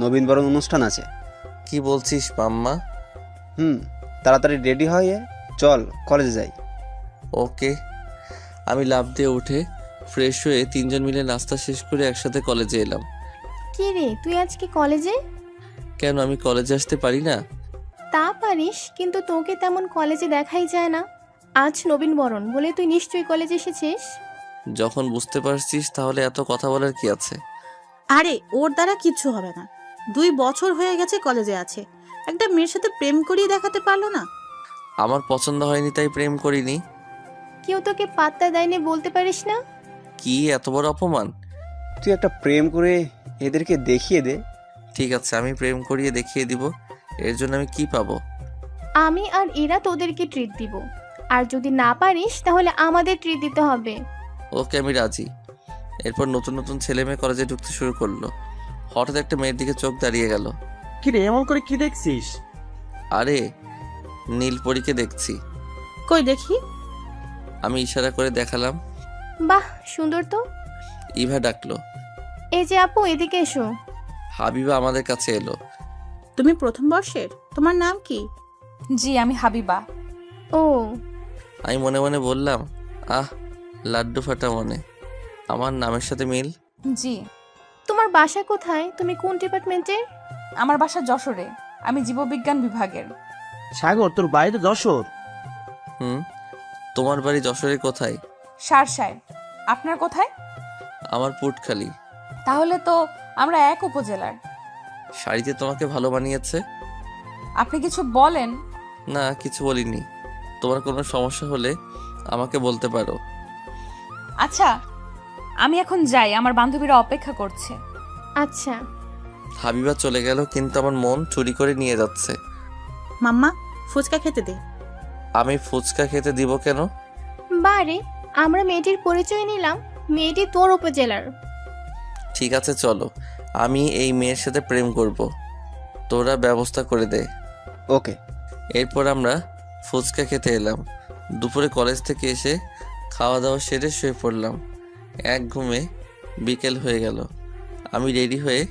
নবীনবরণ অনুষ্ঠান আছে। কি বলছিস মাম্মা? তাড়াতাড়ি রেডি হয়ে চল কলেজে যাই। ওকে। আমি লাফ দিয়ে উঠে ফ্রেশ হয়ে 3 জন মিলে নাস্তা শেষ করে একসাথে কলেজে এলাম। কি রে, তুই আজকে কলেজে? কেন, আমি কলেজে আসতে পারি না? তা পারিস, কিন্তু তোকে তেমন কলেজে দেখাই যায় না। আজ নবীনবরণ বলে তুই নিশ্চয়ই কলেজে এসেছিস। যখন বুঝতে পারছিস তাহলে এত কথা বলার কি আছে? আরে ওর দ্বারা কিচ্ছু হবে না, 2 বছর হয়ে গেছে কলেজে আছে, একটা মেয়ের সাথে প্রেম করিয়ে দেখাতে পারলো না। আমার পছন্দ হয়নি তাই প্রেম করিনি। কেউ তোকে পাত্তা দেয়নি বলতে পারিস না? কি এত বড় অপমান? তুই একটা প্রেম করে এদেরকে দেখিয়ে দে। ঠিক আছে, আমি প্রেম করিয়ে দেখিয়ে দিব। এর জন্য আমি কি পাবো? আমি আর এরা তোদেরকে ট্রিট দিব, আর যদি না পারিস তাহলে আমাদের ট্রিট দিতে হবে। ওকে, আমি রাজি। এরপর নতুন নতুন ছেলে মেয়ে কলেজে ঢুকতে শুরু করলো। হঠাৎ একটা মেয়ের দিকে চোখ দাঁড়িয়ে গেল। কি রে, এমন করে কি দেখছিস? আরে নীলপরীকে দেখছি। কই দেখি। আমি ইশারা করে দেখালাম। বাহ, সুন্দর তো। ইভা ডাকলো। এই যে আপু, এদিকে এসো। হাবিবা আমাদের কাছে এলো। তুমি প্রথম বর্ষের, তোমার নাম কি? জি, আমি হাবিবা। ও। আমি মনে মনে বললাম, আহ, লাড্ডু ফাটা মনে, আমার নামের সাথে মিল। জি। তোমার বাসা কোথায়? তুমি কোন ডিপার্টমেন্টের? আমার বাসা যশোরে, আমি জীববিজ্ঞান বিভাগের। সাগর, তোর বাড়ি তো যশোর। তোমার বাড়ি যশোরে কোথায়? সারসায়। আপনার কোথায়? আমার পুটখালি। তাহলে তো আমরা এক উপজেলার। শাড়িতে তোমাকে ভালো মানিয়েছে। আপনি কিছু বলেন? না, কিছু বলিনি। তোমার কোনো সমস্যা হলে আমাকে বলতে পারো। আচ্ছা, আমি এখন যাই, আমার বান্ধবীরা অপেক্ষা করছে। আচ্ছা। হাবিবা চলে গেল, কিন্তু আমার মন চুরি করে নিয়ে যাচ্ছে। মাম্মা, ফুচকা খেতে দে। আমি ফুচকা খেতে দিব কেন? বারে, আমরা মেয়েটির পরিচয় নিলাম, মেয়েটি তোর উপজেলার। ঠিক আছে চলো, আমি এই মেয়ের সাথে প্রেম করব, তোরা ব্যবস্থা করে দে। ওকে। এরপর আমরা ফুচকা খেতে এলাম। দুপুরে কলেজ থেকে এসে খাওয়া দাওয়া সেরে শুয়ে পড়লাম। এক ঘুমে বিকেল হয়ে গেল। আমি রেডি হয়ে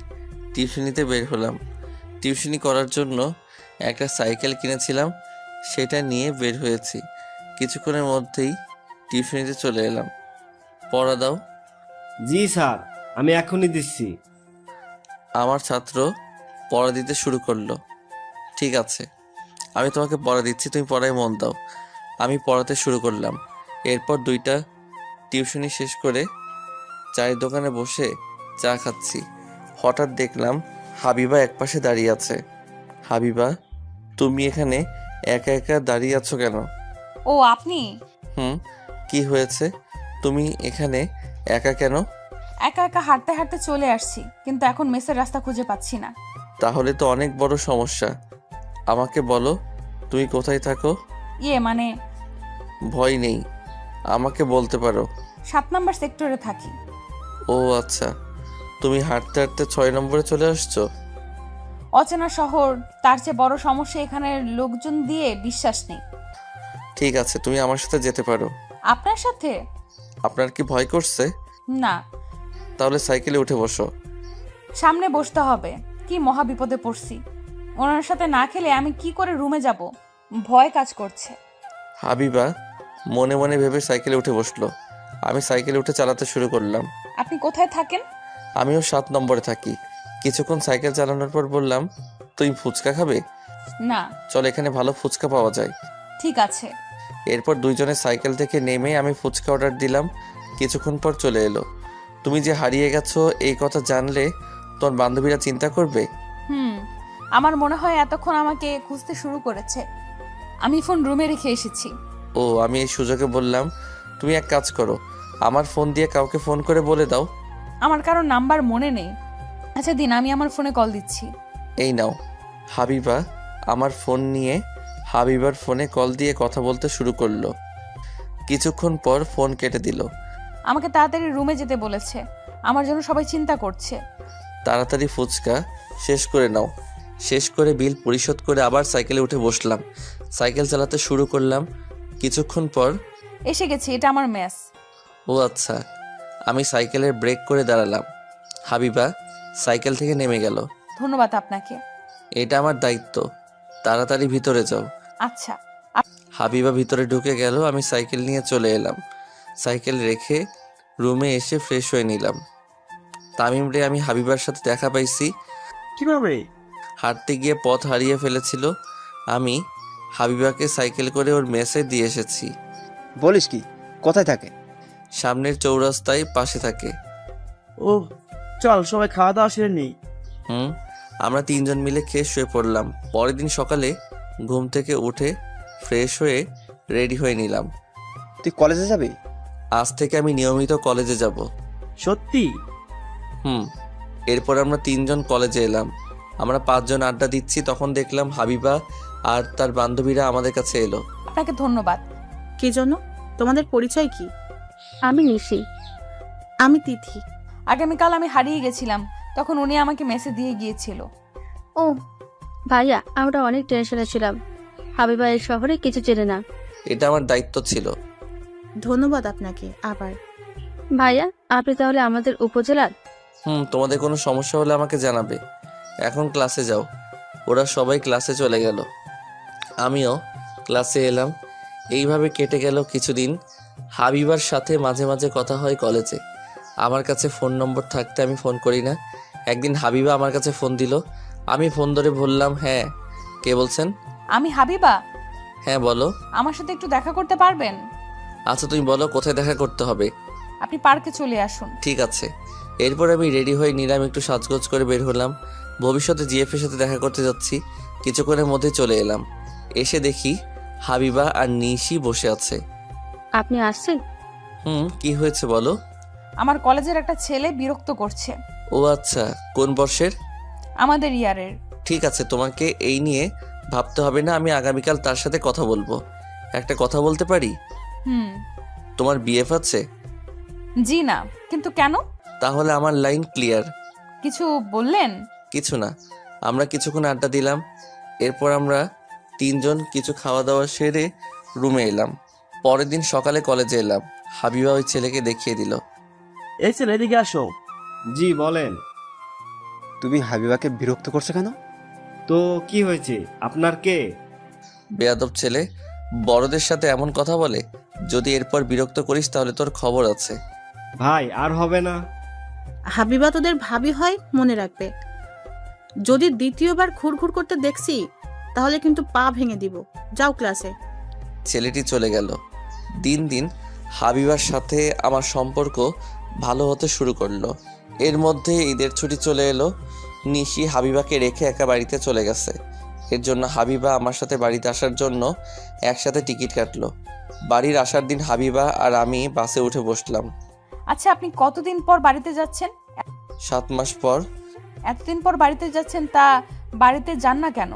টিউশনিতে বের হলাম। টিউশনি করার জন্য একটা সাইকেল কিনেছিলাম, সেটা নিয়ে বের হয়েছি। কিছুক্ষণের মধ্যেই টিউশনিতে চলে এলাম। পড়া দাও। জি স্যার, আমি এখনই দিচ্ছি। আমার ছাত্র পড়া দিতে শুরু করলো। ঠিক আছে, আমি তোমাকে পড়া দিচ্ছি, তুমি পড়ায় মন দাও। আমি পড়াতে শুরু করলাম। এরপর 2টা টিউশনি শেষ করে চায়ের দোকানে বসে চা খাচ্ছি। হঠাৎ দেখলাম হাবিবা একপাশে দাঁড়িয়ে আছে। হাবিবা, তুমি এখানে একা একা দাঁড়িয়ে আছো কেন? ও আপনি? কি হয়েছে? তুমি এখানে একা কেন? একা একা হাঁটতে হাঁটতে চলে আসছি, কিন্তু এখন মেসের রাস্তা খুঁজে পাচ্ছি না। তাহলে তো অনেক বড় সমস্যা। আমাকে বলো, তুমি কোথায় থাকো? মানে ভয় নেই, আমাকে বলতে পারো। 7 নম্বর সেক্টরে থাকি। ও আচ্ছা, তুমি হাঁটতে হাঁটতে 6 নম্বরে চলে আসছো? অচেনা শহর, তার চেয়ে বড় সমস্যা এখানের লোকজন দিয়ে বিশ্বাস নেই। ঠিক আছে, তুমি আমার সাথে যেতে পারো। আপনার সাথে? আপনার কি ভয় করছে? না। তাহলে সাইকেলে উঠে বসো। সামনে বসতে হবে, কি মহা বিপদে পড়ছি। ওনার সাথে না খেলে আমি কি করে রুমে যাব, ভয় কাজ করছে। হাবিবা মনে মনে ভেবে সাইকেলে উঠে বসলো। আমি সাইকেলে উঠে চালাতে শুরু করলাম। আপনি কোথায় থাকেন? আমিও 7 নম্বরে থাকি। কিছুক্ষণ সাইকেল চালানোর পর বললাম, তুই ফুচকা খাবে? না। চল, এখানে ভালো ফুচকা পাওয়া যায়। ঠিক আছে। এরপর 2 জনে সাইকেল থেকে নেমে আমি ফুচকা অর্ডার দিলাম। কিছুক্ষণ পর চলে এলো। তুমি যে হারিয়ে গেছো এই কথা জানলে তোমার বান্ধবীরা চিন্তা করবে। আমার মনে হয় এতক্ষণ আমাকে খুঁজতে শুরু করেছে। আমি ফোন রুমে রেখে এসেছি। ও আমি এই সুযোগে বললাম, তুমি এক কাজ করো, আমার ফোন দিয়ে কাউকে ফোন করে বলে দাও। আমার কারোর নাম্বার মনে নেই। আচ্ছা দিন, আমি আমার ফোনে কল দিচ্ছি। এই নাও। হাবিবা আমার ফোন নিয়ে হাবিবার ফোনে কল দিয়ে কথা বলতে শুরু করলো। কিছুক্ষণ পর ফোন কেটে দিল। আমাকে তাড়াতাড়ি রুমে যেতে বলেছে, আমার জন্য সবাই চিন্তা করছে। তাড়াতাড়ি ফুচকা শেষ করে নাও। শেষ করে বিল পরিশোধ করে আবার সাইকেলে উঠে বসলাম। সাইকেল চালাতে শুরু করলাম। কিছুক্ষণ পর এসে গেছি, এটা আমার মেস। ও আচ্ছা। আমি সাইকেলের ব্রেক করে দাঁড়ালাম। হাবিবা সাইকেল থেকে নেমে গেল। ধন্যবাদ আপনাকে। এটা আমার দায়িত্ব, তাড়াতাড়ি ভিতরে যাও। আচ্ছা। হাবিবা ভিতরে ঢুকে গেল। আমি সাইকেল নিয়ে চলে এলাম। সাইকেল রেখে রুমে এসে ফ্রেশ হয়ে নিলাম। তামিম রে আমি হাবিবার সাথে দেখা পাইছি। কিভাবে? হাঁটতে গিয়ে পথ হারিয়ে ফেলেছিল। আমি হাবিবাকে সাইকেল করে ওর মেসে দিয়ে এসেছি। বলিস কি? কোথায় থাকে? সামনের চৌরাস্তায় পাশে থাকে। ও চল সবাই খাওয়া দাওয়া সেরে নেই। আমরা তিনজন মিলে খেয়ে শুয়ে পড়লাম। পরের দিন সকালে ঘুম থেকে উঠে ফ্রেশ হয়ে রেডি হয়ে নিলাম। তুই কলেজে যাবি? আজ থেকে আমি নিয়মিত কলেজে যাব। সত্যি? এরপর আমরা তিনজন কলেজে এলাম। আমরা 5 জন আড্ডা দিচ্ছি, তখন দেখলাম হাবিবা আর তার বান্ধবীরা আমাদের কাছে এলো। আপনাকে ধন্যবাদ। কি জন্য? তোমাদের পরিচয় কি? আমি নিশি। আমি তিথি। আগামীকাল আমি হারিয়ে গেছিলাম, তখন উনি আমাকে মেসেজ দিয়ে গিয়েছিল। ও ভাইয়া, আমরা অনেক টেনশনে ছিলাম। হাবিবা এই শহরে কিছু চেনে না। এটা আমার দায়িত্ব ছিল। ধন্যবাদ আপনাকে আবার। ভাইয়া, আপনি তাহলে আমাদের উপজেলার? তোমাদের কোনো সমস্যা হলে আমাকে জানাবে। এখন ক্লাসে যাও। ওরা সবাই ক্লাসে চলে গেল, আমিও ক্লাসে এলাম। এইভাবে কেটে গেল কিছুদিন। হাবিবার সাথে মাঝে মাঝে কথা হয় কলেজে। আমার কাছে ফোন নম্বর থাকতে আমি ফোন করি না। একদিন হাবিবা আমার কাছে ফোন দিল। আমি ফোন ধরে বললাম, হ্যাঁ কে বলছেন? আমি হাবিবা। হ্যাঁ বলো। আমার সাথে একটু দেখা করতে পারবেন? আচ্ছা তুমি বলো কোথায় দেখা করতে হবে। আপনি পার্কে চলে আসুন। ঠিক আছে। এরপর আমি রেডি হয়ে নিলাম, একটু সাজগোজ করে বের হলাম। ভবিষ্যতে জিএফের সাথে দেখা করতে যাচ্ছি। কিছুক্ষণের মধ্যে চলে এলাম। এসে দেখি হাবিবা আর নিশি বসে আছে। আপনি আসছেন? কি হয়েছে বলো। আমার কলেজের একটা ছেলে বিরক্ত করছে। ও আচ্ছা, কোন বর্ষের? আমাদের ইয়ারের। ঠিক আছে, তোমাকে এই নিয়ে ভাবতে হবে না। আমি আগামীকাল তার সাথে কথা বলবো। একটা কথা বলতে পারি? তোমার বিএফ আছে? জি না। কিন্তু কেন? তাহলে আমার লাইন ক্লিয়ার। কিছু বললেন? কিছু না। আমরা কিছুক্ষণ আড্ডা দিলাম। এরপর আমরা তিনজন কিছু খাওয়া দাওয়া সেরে রুমে এলাম। পরের দিন সকালে কলেজে এলাম। হাবিবা ওই ছেলেকে দেখিয়ে দিল। এই ছেলে এদিকে আসো। জি বলেন। তুমি হাবিবাকে বিরক্ত করছো কেন? তো কি হয়েছে? আপনার কে? বেয়াদব ছেলে, বড়দের সাথে এমন কথা বলে। যদি এরপর বিরক্ত করিস তাহলে তোর খবর আছে। ভাই আর হবে না। হাবিবা তোদের ভাবি হয়, মনে রাখবে। যদি দ্বিতীয়বার ঘুরঘুর করতে দেখছি তাহলে কিন্তু পা ভেঙে দিব। যাও ক্লাসে। ছেলেটি চলে গেল। দিন দিন হাবিবার সাথে আমার সম্পর্ক ভালো হতে শুরু করলো। এর মধ্যে ঈদের ছুটি চলে এলো। নিশি হাবিবাকে রেখে একা বাড়িতে চলে গেছে। এর জন্য হাবিবা আমার সাথে বাড়িতে আসার জন্য একসাথে টিকিট কাটলো। বাড়ির আসার দিন হাবিবা আর আমি বাসে উঠে বসলাম। আচ্ছা, আপনি কতদিন পর বাড়িতে যাচ্ছেন? 7 মাস পর। এতদিন পর বাড়িতে যাচ্ছেন, তা বাড়িতে যান না কেন?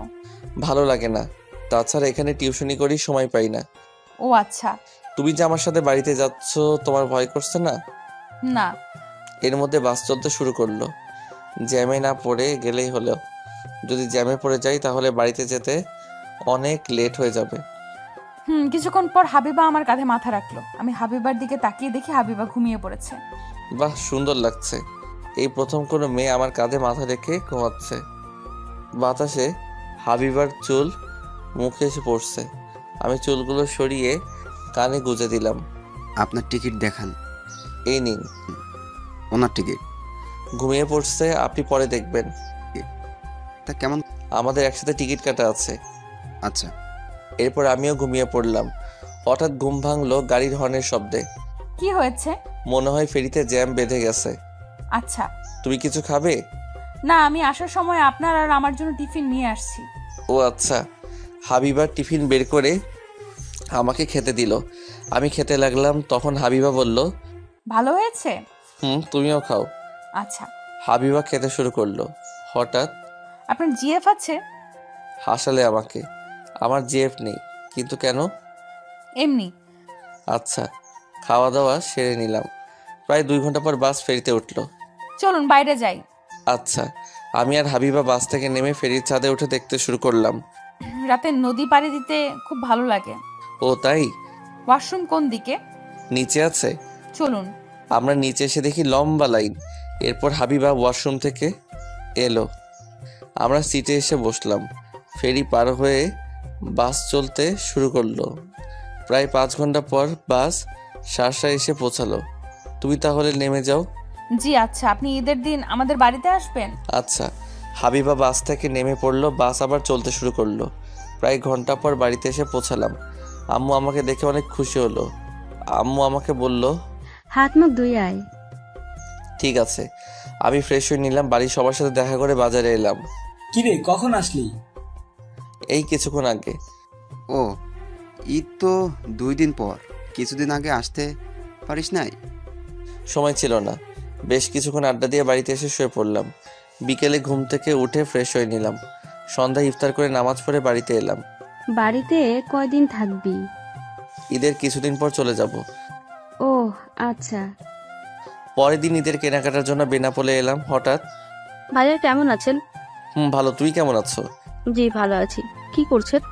ভালো লাগে না। তাছাড়া এখানে টিউশনি করি, সময় পাই না। ও আচ্ছা। তুমি যে আমার সাথে বাড়িতে যাচ্ছ, তোমার ভয় করছে না? না। এর মধ্যে বাস চলতে শুরু করলো। জ্যামে না পড়ে গেলেই হলো। যদি জ্যামে পড়ে যাই তাহলে বাড়িতে যেতে অনেক লেট হয়ে যাবে। কিছুক্ষণ পর হাবিবা আমার কাঁধে মাথা রাখলো। আমি হাবিবার দিকে তাকিয়ে দেখি হাবিবা ঘুমিয়ে পড়েছে। বাহ, সুন্দর লাগছে। এই প্রথম কোনো মেয়ে আমার কাঁধে মাথা রেখে ঘুমাচ্ছে। বাতাসে হাবিবার চুল মুখে এসে পড়ছে। আমি চুলগুলো সরিয়ে কানে গুজে দিলাম। আপনার টিকিট দেখান। এই নিন। ওনার টিকিট। ঘুমিয়ে পড়ছে, আপনি পরে দেখবেন। তা কেমন? আমাদের একসাথে টিকিট কাটা আছে। আচ্ছা। এরপর আমিও ঘুমিয়ে পড়লাম। হঠাৎ ঘুম ভাঙলো গাড়ির হর্নের শব্দে। কি হয়েছে? মনে হয় ফেরিতে জ্যাম বেঁধে গেছে। আচ্ছা। তুমি কিছু খাবে? না, আমি আসার সময় আপনার আর আমার জন্য টিফিন নিয়ে আসছি। ও আচ্ছা। হাবিবার টিফিন বের করে আমাকে খেতে দিল। আমি খেতে লাগলাম, তখন হাবিবা বলল, ভালো হয়েছে? তুমিও খাও। আচ্ছা। হাবিবা খেতে শুরু করলো। হঠাৎ আপনার জিএফ আছে? হাসালে আমাকে। আমার জিএফ নেই। কিন্তু কেন? এমনি। আচ্ছা। খাওয়া দাওয়া সেরে নিলাম। প্রায় 2 ঘন্টা পর বাস ফেরিতে উঠলো। চলুন বাইরে যাই। আচ্ছা। আমি আর হাবিবা বাস থেকে নেমে ফেরির ছাদে উঠে দেখতে শুরু করলাম। রাতে নদী পাড়ি দিতে খুব ভালো লাগে। ও তাই? ওয়াশরুম কোন দিকে? নিচে আছে। চলুন। আমরা নিচে এসে দেখি লম্বা লাইন। এরপর হাবিবা ওয়াশরুম থেকে এলো। আমরা সিটে এসে বসলাম। ফেরি পার হয়ে বাস চলতে শুরু করলো। প্রায় 5 ঘন্টা পর বাস শার্শা এসে পৌঁছালো। তুমি তাহলে নেমে যাও। জি আচ্ছা। আপনি ঈদের দিন আমাদের বাড়িতে আসবেন? আচ্ছা। হাবিবা বাস থেকে নেমে পড়লো। বাস আবার চলতে শুরু করলো। প্রায় ঘন্টা পর বাড়িতে এসে পৌঁছালাম। আম্মু আমাকে দেখে অনেক খুশি হলো। আম্মু আমাকে বলল, হাত মুখ ধুয়ে আয়। ঠিক আছে। আমি ফ্রেশ হয়ে নিলাম। বাড়ির সবার সাথে দেখা করে বাজারে এলাম। কিরে, কখন আসলি? এই কিছুক্ষণ আগে। ও, ঈদ তো 2 দিন পর। কিছুদিন আগে আসতে পারিস নাই? সময় ছিল না। বেশ কিছুক্ষণ আড্ডা দিয়ে বাড়িতে এসে শুয়ে পড়লাম। বিকেলে ঘুম থেকে উঠে ফ্রেশ হয়ে নিলাম। সন্ধ্যায় ইফতার করে নামাজ পড়ে বাড়িতে এলাম। বাড়িতে কয়দিন থাকবি? ঈদের কিছুদিন পর চলে যাব। ও আচ্ছা। পরের দিন ঈদের কেনাকাটার জন্য বেনাপোলে এলাম। হঠাৎ, ভাইয়া কেমন আছেন? ভালো। তুই কেমন আছো? জি ভালো আছি। কি করছেন?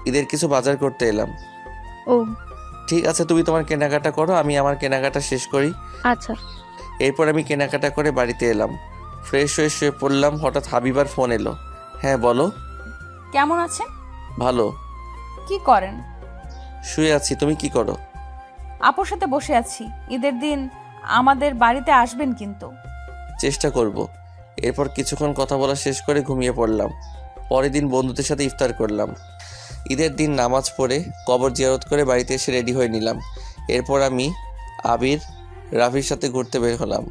ঈদের কিছু বাজার করতে এলাম। ও ঠিক আছে, তুমি তোমার কেনাকাটা করো, আমি আমার কেনাকাটা শেষ করি। আচ্ছা। এরপর আমি কেনাকাটা করে বাড়িতে এলাম। ফ্রেশ হয়ে শুয়ে পড়লাম। হঠাৎ হাবিবার ফোন এলো। হ্যাঁ বলো। কেমন আছেন? ভালো। কি করেন? শুয়ে আছি। তুমি কি করো? আপুর সাথে বসে আছি। ঈদের দিন আমাদের বাড়িতে আসবেন কিন্তু। চেষ্টা করব। এরপর কিছুক্ষণ কথা বলা শেষ করে ঘুমিয়ে পড়লাম। পরের দিন বন্ধুদের সাথে ইফতার করলাম। ঈদের দিন নামাজ পড়ে কবর জিয়ারত করে বাড়িতে এসে রেডি হয়ে নিলাম। এরপর আমি আবির, রাফির সাথে ঘুরতে বের হলাম।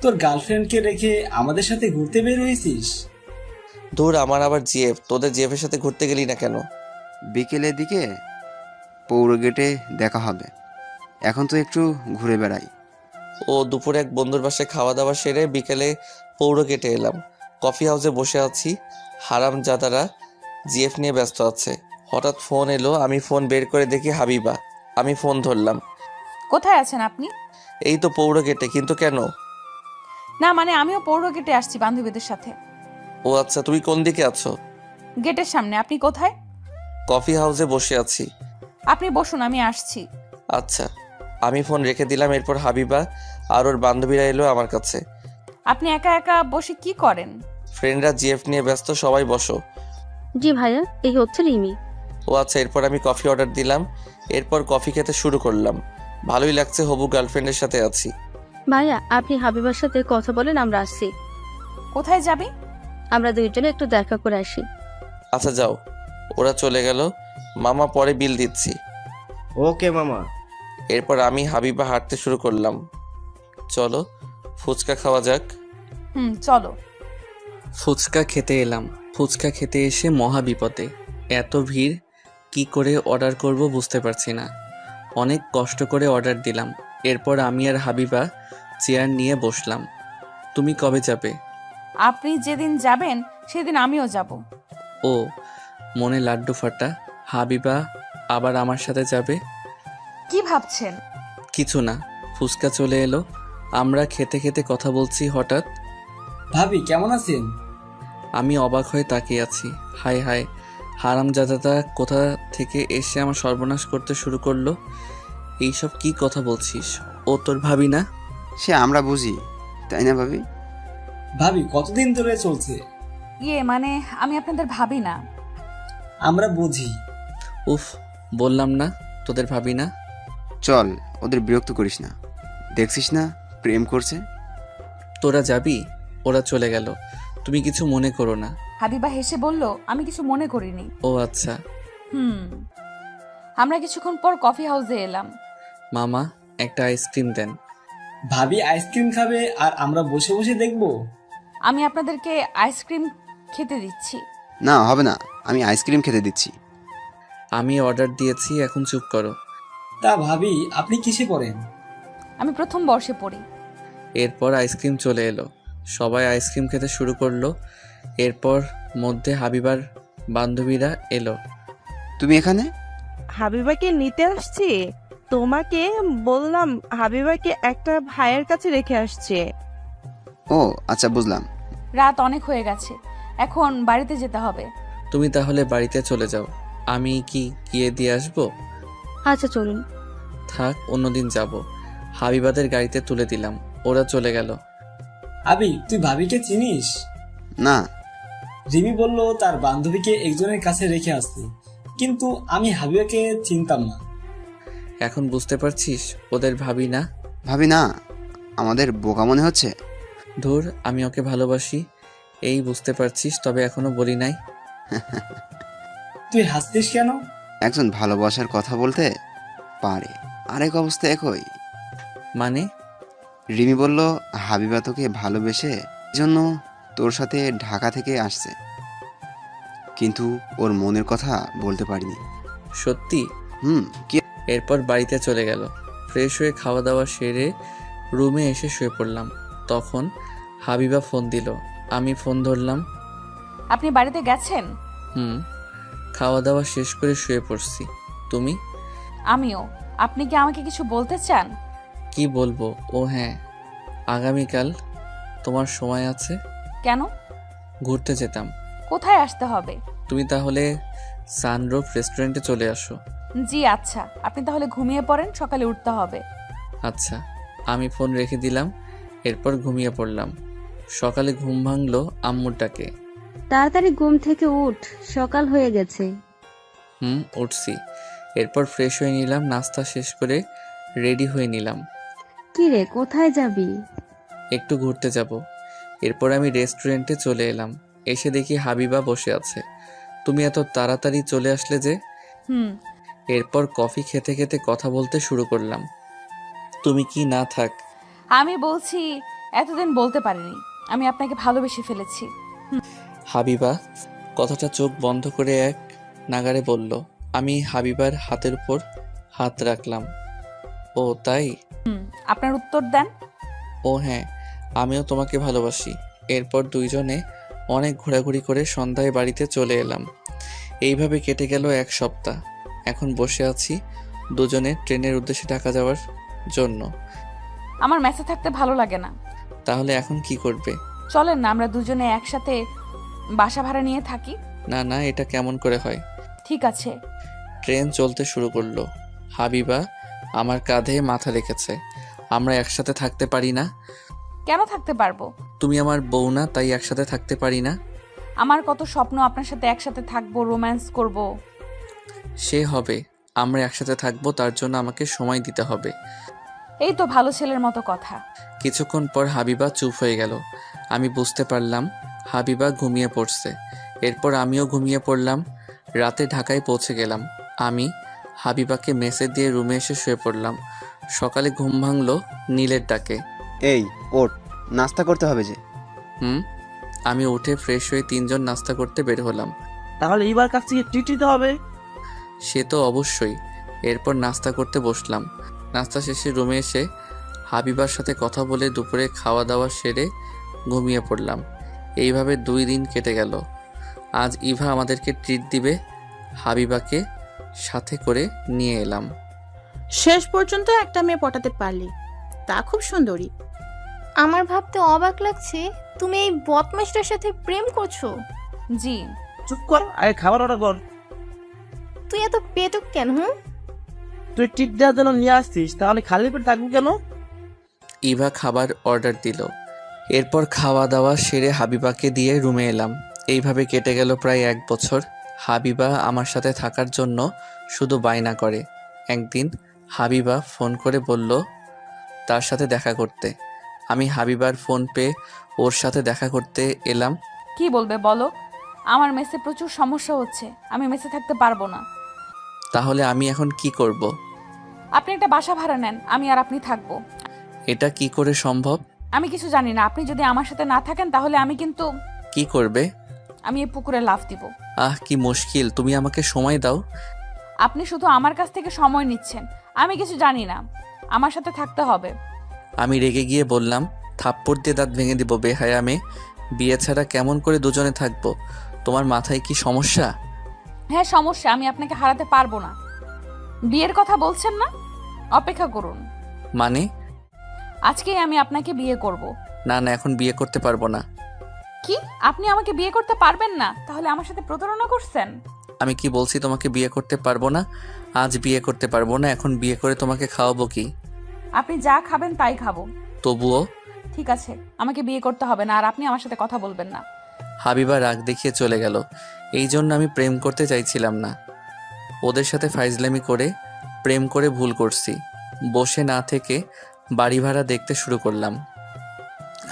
তোর গার্লফ্রেন্ডকে রেখে আমাদের সাথে ঘুরতে বের হয়েছিস? দূর, আমার আবার জিএফ। তোদের জিএফের সাথে ঘুরতে গেলি না কেন? বিকেলের দিকে পৌর গেটে দেখা হবে। এখন তো একটু ঘুরে বেড়াই। ও, দুপুরে এক বন্ধুর বাসায় খাওয়া দাওয়া সেরে বিকেলে পৌর গেটে এলাম। কফি হাউসে বসে আছি। হারামজাদারা জিএফ নিয়ে ব্যস্ত আছে। হঠাৎ ফোন এলো। আমি ফোন বের করে দেখি হাবিবা। আমি ফোন ধরলাম। কোথায় আছেন আপনি? এই তো পৌর গেটে। কিন্তু কেন? না মানে আমিও পৌর গেটে আসছি বান্ধবীদের সাথে। ও আচ্ছা, তুমি কোন দিকে আছো? গেটের সামনে। আপনি কোথায়? কফি হাউসে বসে আছি। আপনি বসুন, আমি আসছি। আচ্ছা। আমি ফোন রেখে দিলাম। এরপর হাবিবা আর ওর বান্ধবীরা এলো আমার কাছে। আপনি একা একা বসে কি করেন? ফ্রেন্ডরা জিএফ নিয়ে ব্যস্ত, সবাই বসো। জি ভাইয়া, এই হচ্ছে রিমি। ও আচ্ছা। এরপর আমি কফি অর্ডার দিলাম। এরপর কফি খেতে শুরু করলাম। ভালোই লাগছে, হবু গার্লফ্রেন্ডের সাথে আছি। ভাইয়া আপনি হাবিবার সাথে কথা বলেন, আমরা আসছি। কোথায় যাবি? আমরা দুইজনে একটু দেখা করে আসি। আচ্ছা যাও। ওরা চলে গেল। মামা, পরে বিল দিচ্ছি। ওকে মামা। এরপর আমি হাবিবা হাঁটতে শুরু করলাম। চলো ফুচকা খাওয়া যাক। চলো। ফুচকা খেতে এলাম। ফুচকা খেতে এসে মহা বিপদে। এত ভিড়, কি করে অর্ডার করব বুঝতে পারছি না। অনেক কষ্ট করে অর্ডার দিলাম। এরপর আমি আর হাবিবা চেয়ার নিয়ে বসলাম। তুমি কবে যাবে? আপনি যেদিন যাবেন সেদিন আমিও যাব। ও, মনে লাড্ডু ফাটা। হাবিবা আবার আমার সাথে যাবে? কি ভাবছেন? কিছু না। ফুচকা চলে এলো। আমরা খেতে খেতে কথা বলছি। হঠাৎ, ভাবি কেমন আছেন? আমি অবাক হয়ে তাকিয়ে আছি। হায় হায়, হারামজাদাটা কোথা থেকে এসে আমার সর্বনাশ করতে শুরু করলো। এইসব কি কথা বলছিস? ও তোর ভাবি না? সে আমরা বুঝি, তাই না ভাবি? ভাবি কতদিন ধরে চলছে? মানে আমি আপনাদের ভাবি না। আমরা বুঝি। উফ, বললাম না তোদের ভাবি না। চল, ওদের বিরক্ত করিস না। দেখছিস না প্রেম করছে। তোরা যাবি? ওরা চলে গেল। তুমি কিছু মনে করো না। হাবিবা হেসে বলল, আমি কিছু মনে করিনি। ও আচ্ছা। আমরা কিছুক্ষণ পর কফি হাউসে এলাম। মামা, একটা আইসক্রিম দেন। ভাবি আইসক্রিম খাবে আর আমরা বসে বসে দেখব? আমি আপনাদেরকে আইসক্রিম খেতে দিচ্ছি। না হবে না, আমি আইসক্রিম খেতে দিচ্ছি। আমি অর্ডার দিয়েছি, এখন চুপ করো। তা ভাবি আপনি কিসে পড়েন? আমি প্রথম বর্ষে পড়ি। এরপর আইসক্রিম চলে এলো, সবাই আইসক্রিম খেতে শুরু করলো। এরপর মধ্যে হাবিবার বান্ধবীরা এলো। তুমি এখানে? হাবিবাকে নিতে আসছি। তোমাকে বললাম হাবিবাকে একটা ভাইয়ের কাছে রেখে আসছে। ও আচ্ছা, বুঝলাম। রাত অনেক হয়ে গেছে, এখন বাড়িতে যেতে হবে। তুমি তাহলে বাড়িতে চলে যাও, আমি কি গিয়ে দিয়ে আসবো? আচ্ছা চলুন। থাক, অন্যদিন যাব। হাবিবাদের গাড়িতে তুলে দিলাম, ওরা চলে গেল। আবি তুই ভাবিকে চিনিস? না। রিমি বলল তার বান্ধবীকে একজনের কাছে রেখে আসতে, কিন্তু আমি হাবিবাকে চিনতাম না। এখন বুঝতে পারছিস ওদের ভাবি না? ভাবি না? আমাদের বোকা মনে হচ্ছে? ধুর, আমি ওকে ভালোবাসি, এই বুঝতে পারছিস, তবে এখনো বলি নাই। তুই হাসতিস কেন? একজন ভালোবাসার কথা বলতে পারে, আরেক অবস্থা একই। মানে? রিমি বলল হাবিবা তোকে ভালোবেসে জন্য তোর সাথে ঢাকা থেকে আসছে, কিন্তু ওর মনের কথা বলতে পারিনি। সত্যি? কি? এরপর বাড়িতে চলে গেল। ফ্রেশ হয়ে খাওয়া দাওয়া সেরে রুমে এসে শুয়ে পড়লাম। তখন হাবিবা ফোন দিল, আমি ফোন ধরলাম। আপনি বাড়িতে গেছেন? খাওয়া দাওয়া শেষ করে শুয়ে পড়ছি। তুমি? আমিও। আপনি কি আমাকে কিছু বলতে চান? কি বলবো? ও হ্যাঁ, আগামীকাল তোমার সময় আছে? কেন? ঘুরতে যেতাম। কোথায় আসতে হবে? তুমি তাহলে সানরুফ রেস্টুরেন্টে চলে আসো। জি আচ্ছা, আপনি তাহলে ঘুমিয়ে পড়েন, সকালে উঠতে হবে। আচ্ছা। আমি ফোন রেখে দিলাম, এরপর ঘুমিয়ে পড়লাম। সকালে ঘুম ভাঙলো আম্মুর ডাকে। তাড়াতাড়ি ঘুম থেকে উঠ, সকাল হয়ে গেছে। উঠছি। এরপর ফ্রেশ হয়ে নিলাম, নাস্তা শেষ করে রেডি হয়ে নিলাম। কি রে, কোথায় যাবি? একটু ঘুরতে যাব। এরপর আমি রেস্টুরেন্টে চলে এলাম। এসে দেখি হাবিবা বসে আছে। তুমি এত তাড়াতাড়ি চলে আসলে যে? এরপর কফি খেতে খেতে কথা বলতে শুরু করলাম। তুমি কি না থাক। আমি বলছি এতদিন বলতে পারিনি, আমি আপনাকে ভালোবেসে ফেলেছি। হাবিবা কথাটা চোখ বন্ধ করে এক নাগারে বলল। আমি হাবিবার হাতের উপর হাত রাখলাম। ও তাই? আপনার উত্তর দেন। ও হ্যাঁ, আমিও তোমাকে ভালোবাসি। এরপর দুইজনে অনেক ঘোরাঘুরি করে সন্ধ্যায় বাড়িতে চলে এলাম। এইভাবে কেটে গেল এক সপ্তাহ। এখন বসে আছি দুজনে ট্রেনের উদ্দেশ্যে ঢাকা যাওয়ার জন্য। আমার মেসে থাকতে ভালো লাগে না। তাহলে এখন কি করবে? চলেন না আমরা দুজনে একসাথে বাসা ভাড়া নিয়ে থাকি। না না, এটা কেমন করে হয়? ঠিক আছে। ট্রেন চলতে শুরু করলো। হাবিবা আমার কাঁধে মাথা রেখেছে। আমরা একসাথে থাকতে পারি না? কেন থাকতে পারবো? তুমি আমার বউ না, তাই একসাথে থাকতে পারি না? আমার কত স্বপ্ন আপনার সাথে একসাথে থাকবো, রোম্যান্স করব। সে হবে, আমরা একসাথে থাকবো, তার জন্য আমাকে সময় দিতে হবে। এই তো ভালো ছেলের মতো কথা। কিছুক্ষণ পর হাবিবা চুপ হয়ে গেল। আমি বুঝতে পারলাম হাবিবা ঘুমিয়ে পড়ছে। এরপর আমিও ঘুমিয়ে পড়লাম। রাতে ঢাকায় পৌঁছে গেলাম। আমি হাবিবাকে মেসেজ দিয়ে রুমে এসে শুয়ে পড়লাম। সকালে ঘুম ভাঙলো নীলের ডাকে। এই ওঠ, নাস্তা করতে হবে যে। আমি উঠে ফ্রেশ হয়ে তিনজন নাস্তা করতে বের হলাম। তাহলে এবার কাছ থেকে ট্রিট দিতে হবে। সে তো অবশ্যই। এরপর নাস্তা করতে বসলাম। নাস্তা শেষে রুমে এসে হাবিবার সাথে কথা বলে দুপুরে খাওয়া দাওয়া সেরে ঘুমিয়ে পড়লাম। এইভাবে 2 দিন কেটে গেল। আজ ইভা আমাদেরকে ট্রিট দিবে। হাবিবাকে সাথে করে নিয়ে এলাম। শেষ পর্যন্ত একটা মেয়ে পটাতে পারলি, তা খুব সুন্দরী। আমার ভাবতে অবাক লাগছে তুমি এই বদমাইশটার সাথে প্রেম করছো। জি। চুপ কর, আগে খাবার অর্ডার কর। তুই এত পেটুক কেন? তুই ট্রিট দেওয়ার জন্য নিয়ে আসছিস, তাহলে খালি পেট থাকবো কেন? ইভা খাবার অর্ডার দিল। এরপর খাওয়া দাওয়া সেরে হাবিবাকে দিয়ে রুমে এলাম। এইভাবে কেটে গেল প্রায় 1 বছর। হাবিবা আমার সাথে থাকার জন্য শুধু বায়না করে। একদিন হাবিবা ফোন করে বলল তার সাথে দেখা করতে। আমি হাবিবার ফোন পেয়ে ওর সাথে দেখা করতে এলাম। কি বলবে বলো? আমার মেসে প্রচুর সমস্যা হচ্ছে, আমি মেসে থাকতে পারবো না। তাহলে আমি এখন কি করব? আপনি একটা বাসা ভাড়া নেন, আমি আর আপনি থাকবো। এটা কি করে সম্ভব? আমি কিছু জানি না। আপনি যদি আমার সাথে না থাকেন তাহলে আমি কিন্তু। কি করবে? আমি এই পুকুরে লাফ দিব। কি মুশকিল, তুমি আমাকে সময় দাও। আপনি শুধু আমার কাছ থেকে সময় নিচ্ছেন, আমি কিছু জানি না, আমার সাথে থাকতে হবে। আমি রেগে গিয়ে বললাম, থাপ্পড় দিয়ে দাঁত ভেঙে দিব বেহায়া মেয়ে। বিয়ে ছাড়া কেমন করে দুজনে থাকবো? তোমার মাথায় কি সমস্যা? হ্যাঁ সমস্যা, আমি আপনাকে হারাতে পারবো না। বিয়ের কথা বলছেন না? অপেক্ষা করুন, মানে? আজকেই আমি আপনাকে বিয়ে করব। না না, এখন বিয়ে করতে পারবো না। কি? আপনি আমাকে বিয়ে করতে পারবেন না? তাহলে আমার সাথে প্রতারণা করছেন? আমি কি বলছি তোমাকে বিয়ে করতে পারবো না? আজ বিয়ে করতে পারবো না, এখন বিয়ে করে তোমাকে খাওয়াবো কি? আপনি যা খাবেন তাই খাবো। তবুও? ঠিক আছে, আমাকে বিয়ে করতে হবে না, আর আপনি আমার সাথে কথা বলবেন না। হাবিবা রাগ দেখিয়ে চলে গেল। এই জন্য আমি প্রেম করতে চাইছিলাম না। ওদের সাথে ফাইজলামি করে প্রেম করে ভুল করছি। বসে না থেকে বাড়ি ভাড়া দেখতে শুরু করলাম।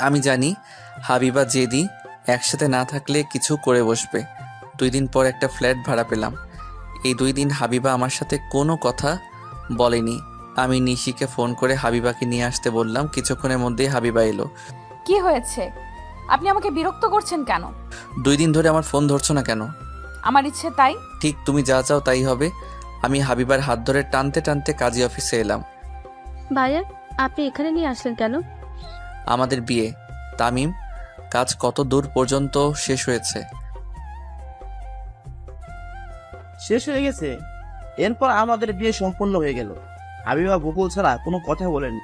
আমি জানি হাবিবা জেদি, একসাথে না থাকলে কিছু করে বসবে। 2 দিন পর একটা ফ্ল্যাট ভাড়া পেলাম। এই 2 দিন হাবিবা আমার সাথে কোনো কথা বলেনি। আমি নিশিকে ফোন করে হাবিবাকে নিয়ে আসতে বললাম। কিছুক্ষণের মধ্যেই হাবিবা এলো। কি হয়েছে? আপনি আমাকে বিরক্ত করছেন কেন? 2 দিন ধরে আমার ফোন ধরছো না কেন? আমার ইচ্ছে তাই। ঠিক তুমি যা চাও তাই হবে। আমি হাবিবার হাত ধরে টানতে টানতে কাজী অফিসে এলাম। ভাইয়া, আপনি এখানে নিয়ে আসলেন কেন? আমাদের বিয়ে। তামিম, কাজ কত দূর পর্যন্ত শেষ হয়েছে? শেষ হয়ে গেছে। এরপর আমাদের বিয়ে সম্পূর্ণ হয়ে গেল। হাবিবা বকুল ছাড়া কোনো কথা বলেনি।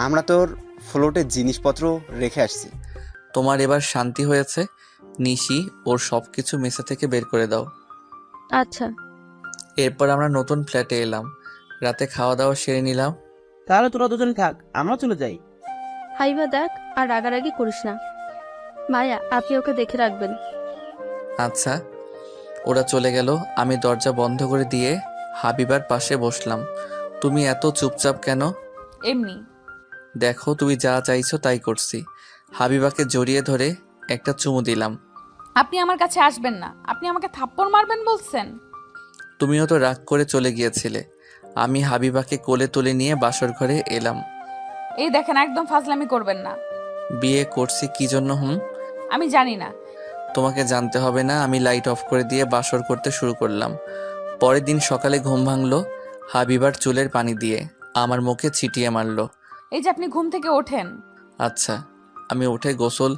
আমরা তোর ফ্লোটে জিনিসপত্র রেখে আসছি। তোমার এবার শান্তি হয়েছে? নিশি, ওর সব কিছু মেসে থেকে বের করে দাও। আচ্ছা। এরপর আমরা নতুন ফ্ল্যাটে এলাম। রাতে খাওয়া দাওয়া সেরে নিলাম। তাহলে তোরা দুজনে থাক, আমরা চলে যাই। হাইবা দেখ, আর রাগারাগি করিস না। ভাইয়া, আপনি ওকে দেখে রাখবেন। আচ্ছা। ওরা চলে গেল। আমি দরজা বন্ধ করে দিয়ে হাবিবার পাশে বসলাম। তুমি এত চুপচাপ কেন? এমনি। দেখো, তুমি যা চাইছো তাই করছি। হাবিবাকে জড়িয়ে ধরে একটা চুমু দিলাম। আপনি আমার কাছে আসবেন না, আপনি আমাকে থাপ্পড় মারবেন বলছেন? তুমিও তো রাগ করে চলে গিয়েছিলে। আমি হাবিবাকে কোলে তুলে নিয়ে বাসর ঘরে এলাম। এই দেখেন, একদম ফাজলামি করবেন না। বিয়ে করছি কি জন্য? আমি জানি না। তোমাকে জানতে হবে না। আমি লাইট অফ করে দিয়ে বাসর করতে শুরু করলাম। পরের দিন সকালে ঘুম ভাঙলো হাবিবার চুলের পানি দিয়ে। আমার মুখে ছিটিয়ে মারলো। এই যে আপনি ঘুম থেকে ওঠেন। আচ্ছা। আমি উঠে গোসল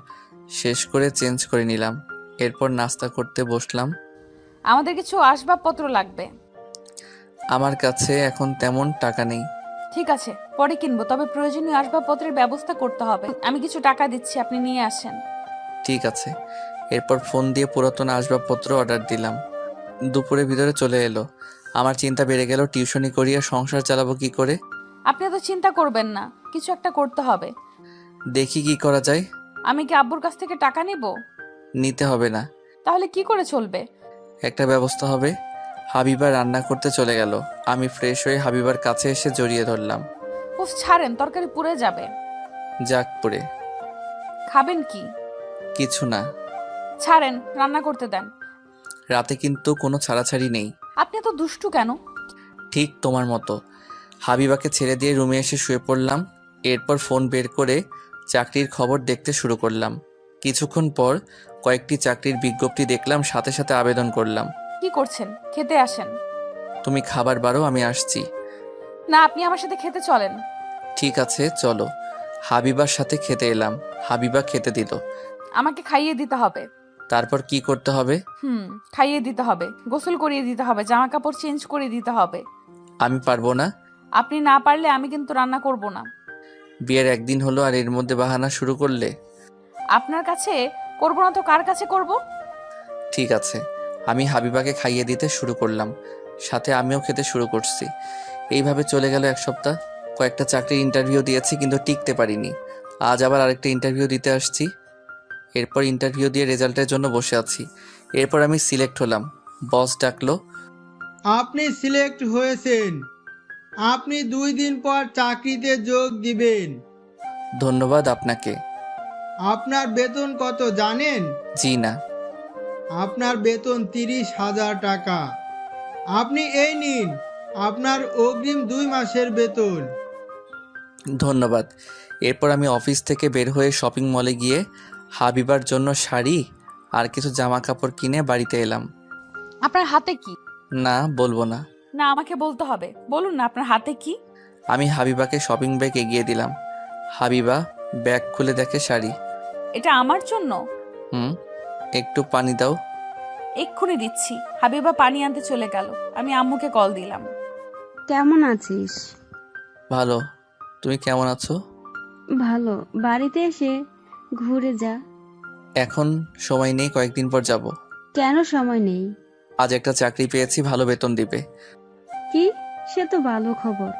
শেষ করে চেঞ্জ করে নিলাম। এরপর নাস্তা করতে বসলাম। আমাদের কিছু আসবাবপত্র লাগবে। আমার কাছে এখন তেমন টাকা নেই। ঠিক আছে, পরে কিনবো, তবে প্রয়োজনীয় আসবাবপত্রের ব্যবস্থা করতে হবে। আমি কিছু টাকা দিচ্ছি, আপনি নিয়ে আসেন। ঠিক আছে। এরপর ফোন দিয়ে পুরাতন আসবাবপত্র অর্ডার দিলাম। দুপুরের ভিতরে চলে এলো। আমার চিন্তা বেড়ে গেল, টিউশনি করিয়ে সংসার চালাবো কি করে? আপনি তো চিন্তা করবেন না, কিছু একটা করতে হবে। দেখি কি করা যায়। আমি কি আব্বুর কাছ থেকে টাকা নিব? নিতে হবে না। তাহলে কি করে চলবে? একটা ব্যবস্থা হবে। হাবিবা রান্না করতে চলে গেল। আমি ফ্রেশ হয়ে হাবিবার কাছে এসে জড়িয়ে ধরলাম। উফ, ছাড়েন, তরকারি পুড়ে যাবে। যাক পুড়ে। খাবেন কি? কিছু না। ছাড়েন, রান্না করতে দেন। রাতে কিন্তু কোনো ছাড়াছাড়ি নেই। আপনি তো দুষ্টু কেন? ঠিক তোমার মতো। হাবিবাকে ছেড়ে দিয়ে রুমে এসে শুয়ে পড়লাম। এরপর ফোন বের করে চাকরির খবর দেখতে শুরু করলাম। কিছুক্ষণ পর কয়েকটি চাকরির বিজ্ঞপ্তি দেখলাম, সাথে সাথে আবেদন করলাম। কি করছেন? খেতে আসেন। তুমি খাবার বারো, আমি আসছি। না, আপনি আমার সাথে খেতে চলেন। ঠিক আছে, চলো। হাবিবার সাথে খেতে এলাম। হাবিবা খেতে দিল। আমাকে খাইয়ে দিতে হবে। তারপর কি করতে হবে? খাইয়ে দিতে হবে, গোসল করিয়ে দিতে হবে, জামা কাপড় চেঞ্জ করে দিতে হবে। আমি পারবো না। আপনি না পারলে আমি কিন্তু রান্না করব না। বিয়ের একদিন হলো আর এর মধ্যে বাহানা শুরু করলে? আপনার কাছে করব না তো কার কাছে করব? ঠিক আছে। আমি হাবিবাকে খাইয়ে দিতে শুরু করলাম, সাথে আমিও খেতে শুরু করছি। এইভাবে চলে গেল 1 সপ্তাহ। কয়েকটা চাকরির ইন্টারভিউ দিয়েছি, কিন্তু টিকতে পারিনি। আজ আবার আরেকটা ইন্টারভিউ দিতে আসছি। এরপর ইন্টারভিউ দিয়ে রেজাল্টের জন্য বসে আছি। এরপর আমি সিলেক্ট হলাম। বস ডাকলো। আপনি সিলেক্ট হয়েছেন, আপনি 2 দিন পর চাকরিতে যোগ দিবেন। ধন্যবাদ আপনাকে। আপনার বেতন কত জানেন? জি না। আপনার বেতন 30,000 টাকা। আপনি এই নিন আপনার অগ্রিম 2 মাসের বেতন। ধন্যবাদ। এরপর আমি অফিস থেকে বের হয়ে শপিং মলে গিয়ে হাবিবার জন্য শাড়ি আর কিছু জামা কাপড় কিনে বাড়িতে এলাম। আপনার হাতে কি? না, বলবো না। না, আমাকে বলতে হবে। বলুন না আপনার হাতে কি? আমি হাবিবাকে শপিং ব্যাগ এগিয়ে দিলাম। হাবিবা ব্যাগ খুলে দেখে শাড়ি। এটা আমার জন্য? একটু পানি দাও। এক্ষুনি দিচ্ছি। হাবিবা পানি আনতে চলে গেল। আমি আম্মুকে কল দিলাম। কেমন আছিস? ভালো, তুমি কেমন আছো? ভালো। বাড়িতে এসে ঘুরে যা। এখন সময় নেই, কয়েকদিন পর যাব। কেন সময় নেই? আজ একটা চাকরি পেয়েছি, ভালো বেতন দিবে। কি? সে তো ভালো খবর।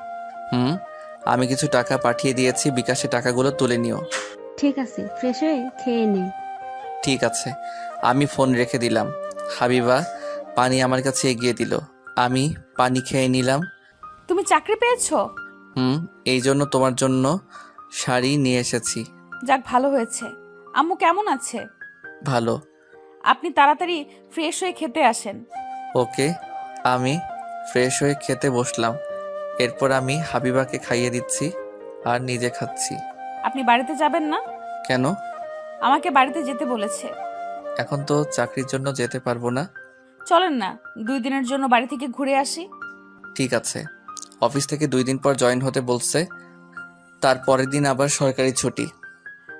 আমি কিছু টাকা পাঠিয়ে দিয়েছি, বিকাশে টাকাগুলো তুলে নিও। ঠিক আছে, ফ্রেশ হয়ে খেয়ে নে। ঠিক আছে। আমি ফোন রেখে দিলাম। হাবিবা পানি আমার কাছে এগিয়ে দিল। আমি পানি খেয়ে নিলাম। তুমি চাকরি পেয়েছো? এই জন্য তোমার জন্য শাড়ি নিয়ে এসেছি। যাক, ভালো হয়েছে। আম্মু কেমন আছে? ভালো। আপনি তাড়াতাড়ি ফ্রেশ হয়ে খেতে আসেন। ওকে। আমি ফ্রেশ হয়ে খেতে বসলাম। এরপর আমি হাবিবাকে খাইয়ে দিচ্ছি আর নিজে খাচ্ছি। আপনি বাড়িতে যাবেন না? কেন? আমাকে বাড়িতে যেতে বলেছে। এখন তো চাকরির জন্য যেতে পারবো না। চলেন না, 2 দিনের জন্য বাড়ি থেকে ঘুরে আসি। ঠিক আছে। অফিস থেকে 2 দিন পর জয়েন হতে বলছে, তারপরের দিন আবার সরকারি ছুটি।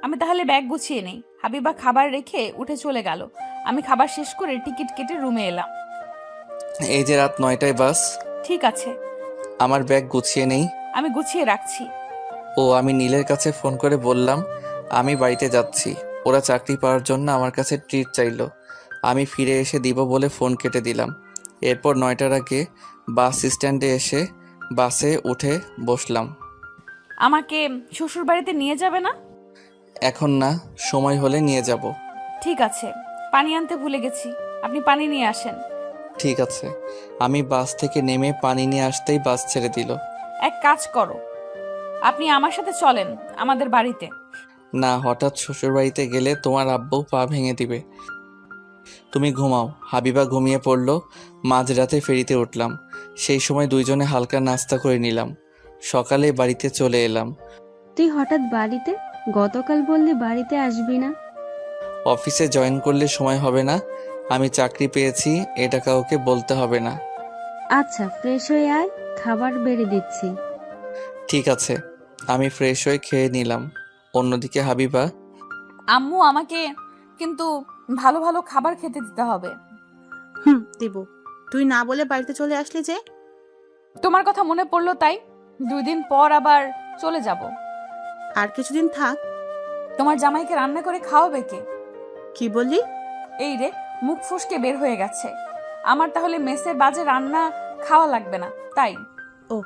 আমি তাহলে ব্যাগ গুছিয়ে নেই। হাবিবা খাবার রেখে উঠে চলে গেল। আমি খাবার শেষ করে টিকিট কেটে রুমে এলাম। এই যে রাত 9টায় বাস। ঠিক আছে, আমার ব্যাগ গুছিয়ে নেই। আমি গুছিয়ে রাখছি। আমি নীলের কাছে ফোন করে বললাম আমি বাড়িতে যাচ্ছি। ওরা চাকরি পাওয়ার জন্য আমার কাছে ট্রিট চাইলো। আমি ফিরে এসে দিব বলে ফোন কেটে দিলাম। এরপর 9টার আগে বাস স্ট্যান্ডে এসে বাসে উঠে বসলাম। আমাকে শ্বশুর বাড়িতে নিয়ে যাবে না? এখন না, সময় হলে নিয়ে যাব। ঠিক আছে, পানি আনতে ভুলে গেছি। আপনি পানি নিয়ে আসেন। ঠিক আছে। আমি বাস থেকে নেমে পানি নিয়ে আসতেই বাস ছেড়ে দিল। এক কাজ করো, আপনি আমার সাথে চলেন আমাদের বাড়িতে। না, হঠাৎ শ্বশুর বাড়িতে গেলে তোমার আব্বু পা ভেঙে দিবে। তুমি ঘুমাও। হাবিবা ঘুমিয়ে পড়লো। মাঝরাতে ফেরিতে উঠলাম। সেই সময় দুইজনে হালকা নাস্তা করে নিলাম। সকালে বাড়িতে চলে এলাম। তুই হঠাৎ বাড়িতে? গতকাল বললি বাড়িতে আসবি না। অফিসে জয়েন করলে সময় হবে না। আমি চাকরি পেয়েছি, এটা কাউকে বলতে হবে না। আচ্ছা, ফ্রেশ হয়ে আয়, খাবার বেড়ে দিচ্ছি। ঠিক আছে। আমি ফ্রেশ হয়ে খেয়ে নিলাম। অন্যদিকে হাবিবা। আম্মু, আমাকে কিন্তু ভালো ভালো খাবার খেতে দিতে হবে। দিব। তুই না বলে বাড়িতে চলে আসলি যে? তোমার কথা মনে পড়লো তাই। 2 দিন পর আবার চলে যাব। আর কিছুদিন থাক। তোমার জামাইকে রান্না করে খাওয়াবে কে? কি বললি? এই রে, মুখ ফসকে বের হয়ে গেছে। আমার তাহলে মেসের বাজে রান্না খাওয়া লাগবে না, তাই? ও।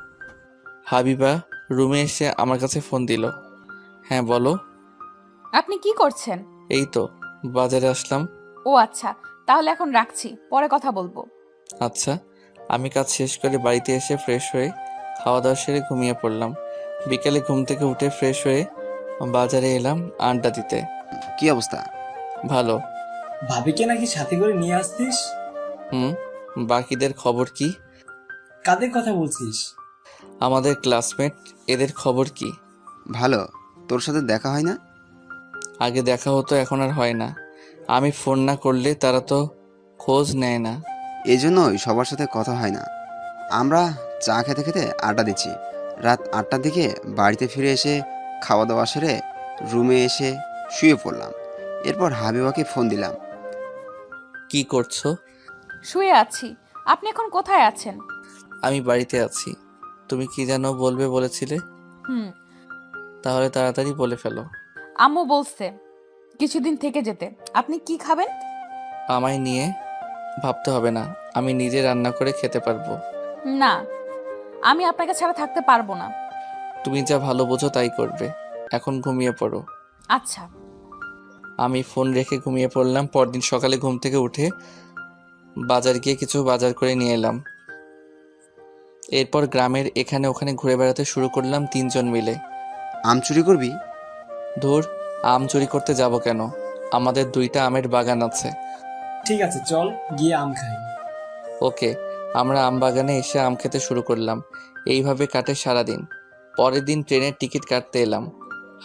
হাবিবা রুমে এসে আমার কাছে ফোন দিল। হ্যাঁ, বলো। আপনি কি করছেন? এই তো বাজারে আসলাম। ও আচ্ছা, তাহলে এখন রাখছি, পরে কথা বলবো। আচ্ছা। আমি কাজ শেষ করে বাড়িতে এসে ফ্রেশ হয়ে খাওয়া দাওয়া সেরে ঘুমিয়ে পড়লাম। বিকেলে ঘুম থেকে উঠে ফ্রেশ হয়ে বাজারে এলাম আড্ডা দিতে। কি অবস্থা? ভালো। ভাবিকে নাকি সাথে করে নিয়ে আসতিস? বাকিদের খবর কি? কাদের কথা বলছিস? আমাদের ক্লাসমেট, এদের খবর কি? ভালো। তোর সাথে দেখা হয় না? আগে দেখা হতো, এখন আর হয় না। আমি ফোন না করলে তারা তো খোঁজ নেয় না। এই জন্যই সবার সাথে কথা হয় না। আমরা চা খেতে খেতে আড্ডা দিচ্ছি। রাত 8টার দিকে বাড়িতে ফিরে এসে খাওয়া দাওয়া সেরে রুমে এসে শুয়ে পড়লাম। এরপর হাবিবাকে ফোন দিলাম। কি করছো? শুয়ে আছি। আপনি এখন কোথায় আছেন? আমি বাড়িতে আছি। তুমি কি যেন বলবে বলেছিলে? তাহলে তাড়াতাড়ি বলে ফেলো। আম্মু বলছে কিছুদিন থেকে যেতে। আপনি কি খাবেন? আমায় নিয়ে ভাবতে হবে না, আমি নিজে রান্না করে খেতে পারবো। না, আমি আপনাকে ছাড়া থাকতে পারবো না। তুমি যা ভালো বোঝো তাই করবে। এখন ঘুমিয়ে পড়ো। আচ্ছা। আমি ফোন রেখে ঘুমিয়ে পড়লাম। পরদিন সকালে ঘুম থেকে উঠে বাজার গিয়ে কিছু বাজার করে নিয়ে এলাম। এরপর গ্রামের এখানে ওখানে ঘুরে বেড়াতে শুরু করলাম 3 জন মিলে। আম চুরি করবি? ধুর, আম চুরি করতে যাব কেন? আমাদের 2টা আমের বাগান আছে। ঠিক আছে, চল গিয়ে আম খাই। ওকে। আমরা আম বাগানে এসে আম খেতে শুরু করলাম। এইভাবে কাটে সারাদিন। পরের দিন ট্রেনের টিকিট কাটতে এলাম।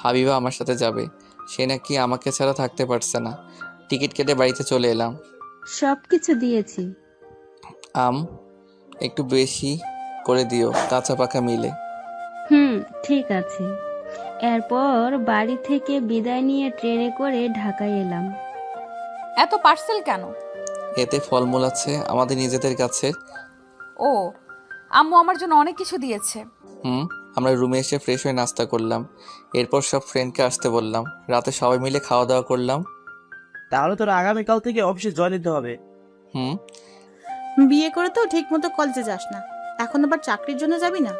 হাবিবা আমার সাথে যাবে। সে নাকি আমাকে ছাড়া থাকতে পারছে না। টিকিট কেটে বাড়িতে চলে এলাম। সবকিছু দিয়েছি। আম একটু বেশি করে দিও, কাঁচা পাকা মিলে। ঠিক আছে। এরপর বাড়ি থেকে বিদায় নিয়ে ট্রেনে করে ঢাকায় এলাম। এত পার্সেল কেন? এতে ফলমূল আছে আমাদের নিজেদের কাছে। ও, আম্মু আমার জন্য অনেক কিছু দিয়েছে। আমরা রুমে এসে ফ্রেশ হয়ে নাস্তা করলাম। এরপর সব ফ্রেন্ডকে আসতে বললাম। রাতে সবাই মিলে খাওয়া দাওয়া করলাম। তাহলে তোর আগামীকাল থেকে অফিসে জয়েন দিতে হবে। বিয়ে করে তো ঠিক মতো কলেজে যাস না, এখন আবার চাকরির জন্য যাবি না?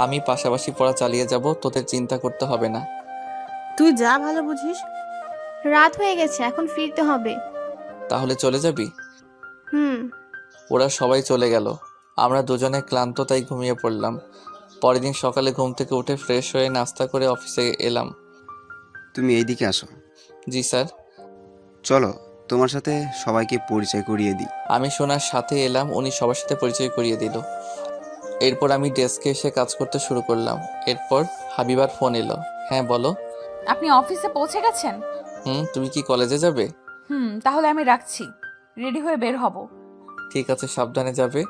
আমি পাশাপাশি পড়া চালিয়ে যাব, তোদের চিন্তা করতে হবে না। তুই যা ভালো বুঝিস। রাত হয়ে গেছে, এখন ফিরতে হবে। তাহলে চলে যাবি? হুম। ওরা সবাই চলে গেল। আমরা দুজনে ক্লান্ত, তাই ঘুমিয়ে পড়লাম। পরের দিন সকালে ঘুম থেকে উঠে ফ্রেশ হয়ে নাস্তা করে অফিসে এলাম। তুমি এইদিকে আসো। জি স্যার। চলো তোমার সাথে সবাইকে পরিচয় করিয়ে দিই। আমি সোনার সাথে এলাম, উনি সবার সাথে পরিচয় করিয়ে দিল। এরপর আমি ডেস্কে এসে কাজ করতে শুরু করলাম। এরপর হাবিবার ফোন এলো। হ্যাঁ বলো। আপনি অফিসে পৌঁছে গেছেন? তুমি কি কলেজে যাবে? তাহলে আমি রাখছি, রেডি হয়ে বের হব। ঠিক আছে, সাবধানে যাবে।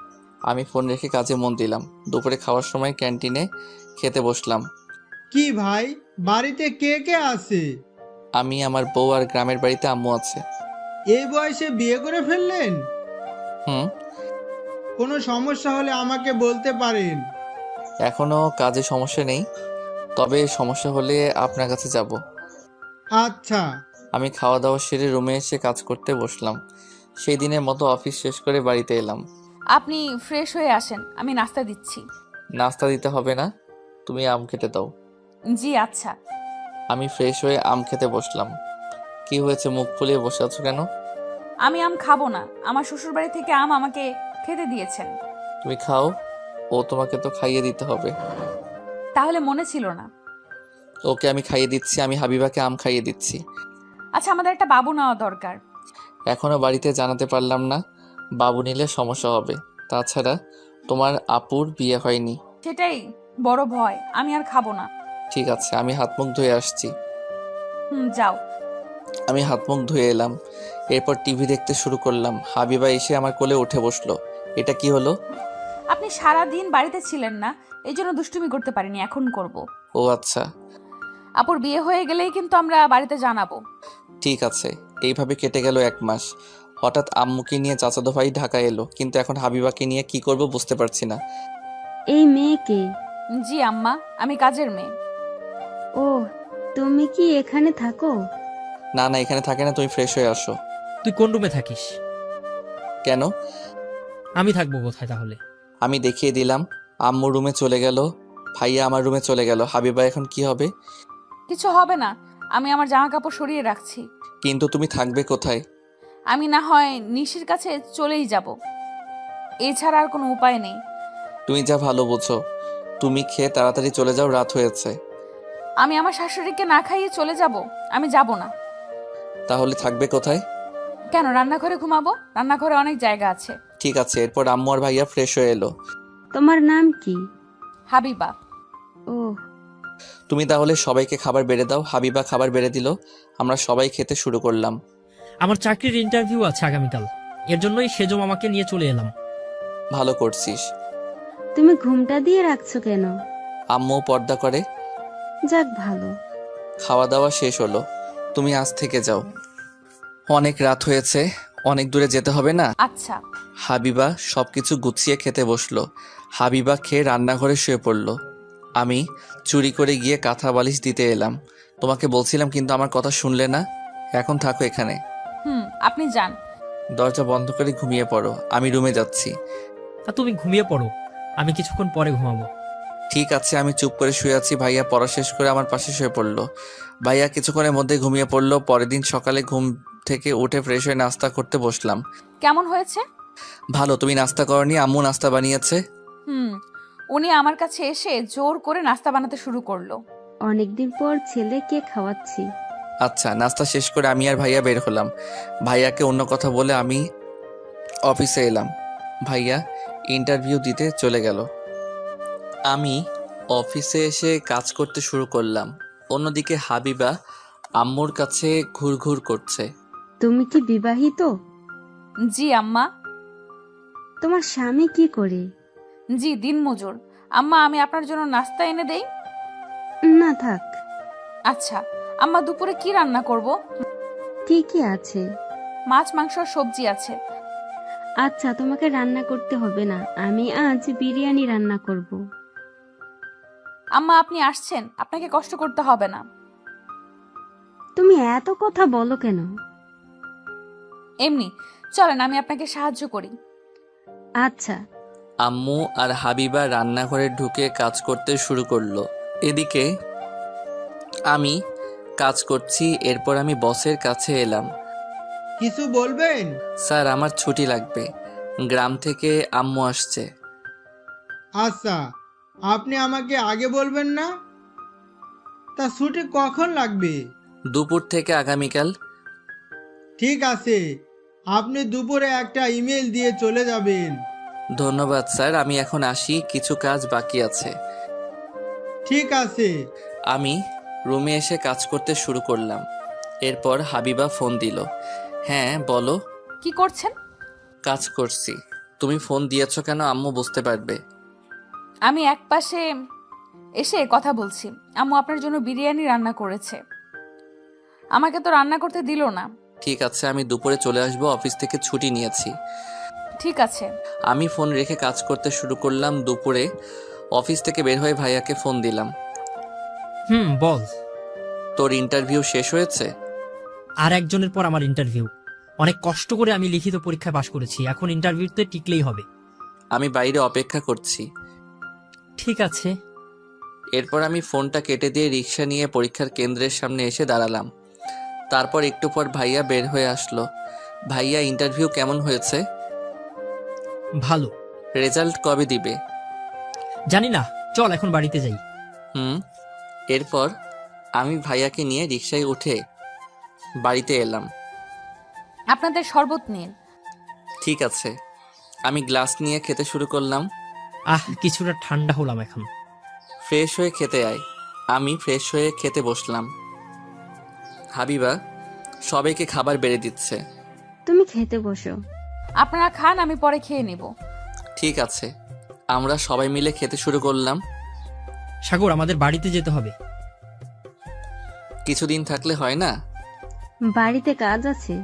আমি ফোন রেখে কাজে মন দিলাম। দুপুরে খাওয়ার সময় ক্যান্টিনে খেতে বসলাম। কি ভাই, বাড়িতে কে কে আছে? আমি, আমার বউ আর গ্রামের বাড়িতে আম্মু আছে। এই বয়সে বিয়ে করে ফেললেন? কোনো সমস্যা হলে আমাকে বলতে পারেন। এখনো কাজে সমস্যা নেই, তবে সমস্যা হলে আপনার কাছে যাব। আচ্ছা। আমি খাওয়া দাওয়া সেরে রুমে এসে কাজ করতে বসলাম। সেই দিনের মতো অফিস শেষ করে বাড়িতে এলাম। আপনি ফ্রেশ হয়ে আসেন, আমি নাস্তা দিচ্ছি। নাস্তা দিতে হবে না, তুমি আম খেতে দাও। জি আচ্ছা। আমি ফ্রেশ হয়ে আম খেতে বসলাম। কি হয়েছে, মুখ ফুলিয়ে বসে আছো কেন? আমি আম খাবো না, আমার শ্বশুর বাড়ি থেকে আম আমাকে খেতে দিয়েছেন। তুমি খাও, ও তোমাকে তো খাইয়ে দিতে হবে। তাহলে মনে ছিল না। ওকে আমি খাইয়ে দিচ্ছি, আমি হাবিবাকে আম খাইয়ে দিচ্ছি। আচ্ছা, আমাদের একটা বাবু নেওয়া দরকার। এখনো বাড়িতে জানাতে পারলাম না, বাবু নিলে সমস্যা হবে। তাছাড়া তোমার আপুর বিয়ে হয়নি। সেটাই বড় ভয়, আমি আর খাবো না। ঠিক আছে, আমি হাত মুখ ধুয়ে আসছি। যাও। আমি হাত মুখ ধুয়ে এলাম। এরপর টিভি দেখতে শুরু করলাম। হাবিবা এসে আমার কোলে উঠে বসলো। এটা কি হলো? আপনি সারা দিন বাড়িতে ছিলেন না, এই জন্য দুষ্টুমি করতে পারিনি, এখন করব। ও আচ্ছা। আপুর বিয়ে হয়ে গেলেই কিন্তু আমরা বাড়িতে জানাবো। ঠিক আছে। এইভাবে কেটে গেল 1 মাস। হঠাৎ আম্মুকে নিয়ে চাচাতো ভাই ঢাকায় এলো, কিন্তু এখন হাবিবাকে নিয়ে কি করব বুঝতে পারছি না। এই মেয়ে কে? জি আম্মা, আমি কাজের মেয়ে। ও, তুমি কি এখানে থাকো? না না, এখানে থাকে না, তুমি ফ্রেশ হয়ে আসো। তুই কোন রুমে থাকিস? কেন? আমি থাকবো কোথায় তাহলে? আমি দেখিয়ে দিলাম। আম্মু রুমে চলে গেল, ভাইয়া আমার রুমে চলে গেল। হাবিবা এখন কি হবে? কিছু হবে না, আমি আমার জামা কাপড় সরিয়ে রাখছি। কিন্তু তুমি থাকবে কোথায়? আমি না হয় নিশির কাছে চলেই যাব, এছাড়া আর কোনো উপায় নেই। তুমি যা ভালো বোঝো। তুমি খেয়ে তাড়াতাড়ি চলে যাও, রাত হয়েছে। আমি আমার শাশুড়িকে না খাইয়ে চলে যাব? আমি যাব না। তাহলে থাকবে কোথায়? কেন, রান্নাঘরে ঘুমাবো, রান্নাঘরে অনেক জায়গা আছে। ঠিক আছে। এরপর আম্মু আর ভাইয়া ফ্রেশ হয়ে এলো। তোমার নাম কি? হাবিবা। ও, তুমি তাহলে সবাইকে খাবার বেড়ে দাও। হাবিবা খাবার বেড়ে দিল। আমরা সবাই খেতে শুরু করলাম। আমার চাকরির ইন্টারভিউ আছে আগামীকাল, এর জন্যই সেজো মামাকে নিয়ে চলে এলাম। ভালো করছিস। তুমি ঘুমটা দিয়ে রাখছো কেন? আম্মু পর্দা করে। যাক ভালো। খাওয়া দাওয়া শেষ হলো, তুমি আজ থেকে যাও। অনেক রাত হয়েছে, অনেক দূরে যেতে হবে না। আচ্ছা। হাবিবা সবকিছু গুছিয়ে খেতে বসলো। হাবিবা খেয়ে রান্নাঘরে শুয়ে পড়লো। আমি চুরি করে গিয়ে কাঁথা বালিশ দিতে এলাম। তোমাকে বলছিলাম কিন্তু আমার কথা শুনলে না। এখন থাকো এখানে। আপনি যান। দরজা বন্ধ করে ঘুমিয়ে পড়ো, আমি রুমে যাচ্ছি। তা তুমি ঘুমিয়ে পড়ো, আমি কিছুক্ষণ পরে ঘুমাবো। ঠিক আছে। আমি চুপ করে শুয়ে আছি। ভাইয়া পড়া শেষ করে আমার পাশে শুয়ে পড়লো। ভাইয়া কিছুক্ষণের মধ্যে ঘুমিয়ে পড়লো। পরের দিন সকালে ঘুম থেকে উঠে ফ্রেশ হয়ে নাস্তা করতে বসলাম। কেমন হয়েছে? ভালো। তুমি নাস্তা করনি? আম্মু নাস্তা বানিয়েছে। উনি আমার কাছে এসে জোর করে নাস্তা বানাতে শুরু করলো। অনেকদিন পর ছেলেকে খাওয়াচ্ছি। আচ্ছা। নাস্তা শেষ করে আমি আর ভাইয়া বের হলাম। ভাইয়াকে অন্য কথা বলে আমি অফিসে এলাম। ভাইয়া ইন্টারভিউ দিতে চলে গেল। আমি অফিসে এসে কাজ করতে শুরু করলাম। অন্যদিকে হাবিবা আম্মুর কাছে ঘুরঘুর করছে। তুমি কি বিবাহিত? জি আম্মা। তোমার স্বামী কি করে? জি, দিনমজুর। আম্মা, আমি আপনার জন্য নাস্তা এনে দেই? না থাক। আচ্ছা, আম্মা দুপুরে কি রান্না করব? কি কি আছে? মাছ, মাংস আর সবজি আছে। আচ্ছা, তোমাকে রান্না করতে হবে না, আমি আজ বিরিয়ানি রান্না করব। আম্মা, আপনি আসছেন, আপনাকে কষ্ট করতে হবে না। তুমি এত কথা বলো কেন? এমনি, চলেন আমি আপনাকে সাহায্য করি। আচ্ছা। আম্মু আর হাবিবা রান্নাঘরে ঢুকে কাজ করতে শুরু করলো। এদিকে আমি কাজ করছি। এরপর আমি বসের কাছে এলাম। কিছু বলবেন? স্যার, আমার ছুটি লাগবে, গ্রাম থেকে আম্মু আসছে। আচ্ছা, আপনি আমাকে আগে বলবেন না? তা ছুটি কখন লাগবে? দুপুর থেকে আগামীকাল। ঠিক আছে, আপনি দুপুরে একটা ইমেল দিয়ে চলে যাবেন। ধন্যবাদ স্যার, আমি এখন আসি, কিছু কাজ বাকি আছে। ঠিক আছে। আমি রুমে এসে কাজ করতে শুরু করলাম। এরপর হাবিবা ফোন দিল। হ্যাঁ বলো। কি করছেন? কাজ করছি। তুমি ফোন দিয়েছো কেন আম্মু বুঝতে পারবে। আমি একপাশে এসে কথা বলছি। আম্মু আপনার জন্য বিরিয়ানি রান্না করেছে। আমাকে তো রান্না করতে দিল না। ঠিক আছে, আমি দুপুরে চলে আসবো, অফিস থেকে ছুটি নিয়েছি। ঠিক আছে। আমি ফোন রেখে কাজ করতে শুরু করলাম। দুপুরে অফিস থেকে বের হয়ে ভাইয়াকে ফোন দিলাম। বল। তোর ইন্টারভিউ শেষ হয়েছে? আর একজনের পর আমার ইন্টারভিউ। অনেক কষ্ট করে আমি লিখিত পরীক্ষায় পাশ করেছি, এখন ইন্টারভিউতে টিকলেই হবে। আমি বাইরে অপেক্ষা করছি। ঠিক আছে। এরপর আমি ফোনটা কেটে দিয়ে রিক্সা নিয়ে পরীক্ষার কেন্দ্রের সামনে এসে দাঁড়ালাম। তারপর একটু পর ভাইয়া বের হয়ে আসলো। ভাইয়া, ইন্টারভিউ কেমন হয়েছে? ভালো। রেজাল্ট কবে দিবে? জানি না, চল এখন বাড়িতে যাই। এরপর আমি ভাইয়াকে নিয়ে রিক্সায় উঠে বাড়িতে এলাম। আপনাদের শরবত নিন। ঠিক আছে। আমি গ্লাস নিয়ে খেতে শুরু করলাম। কিছুটা ঠান্ডা হলাম এখন। ফ্রেশ হয়ে খেতে আয়। আমি ফ্রেশ হয়ে খেতে বসলাম। হাবিবা সবাইকে খাবার বেড়ে দিচ্ছে। তুমি খেতে বসো। আপনারা খান, আমি পরে খেয়ে নেব। ঠিক আছে। আমরা সবাই মিলে খেতে শুরু করলাম। সাগর, আমাদের বাড়িতে যেতে হবে। কিছুদিন থাকলে হয় না? বাড়িতে কাজ আছে।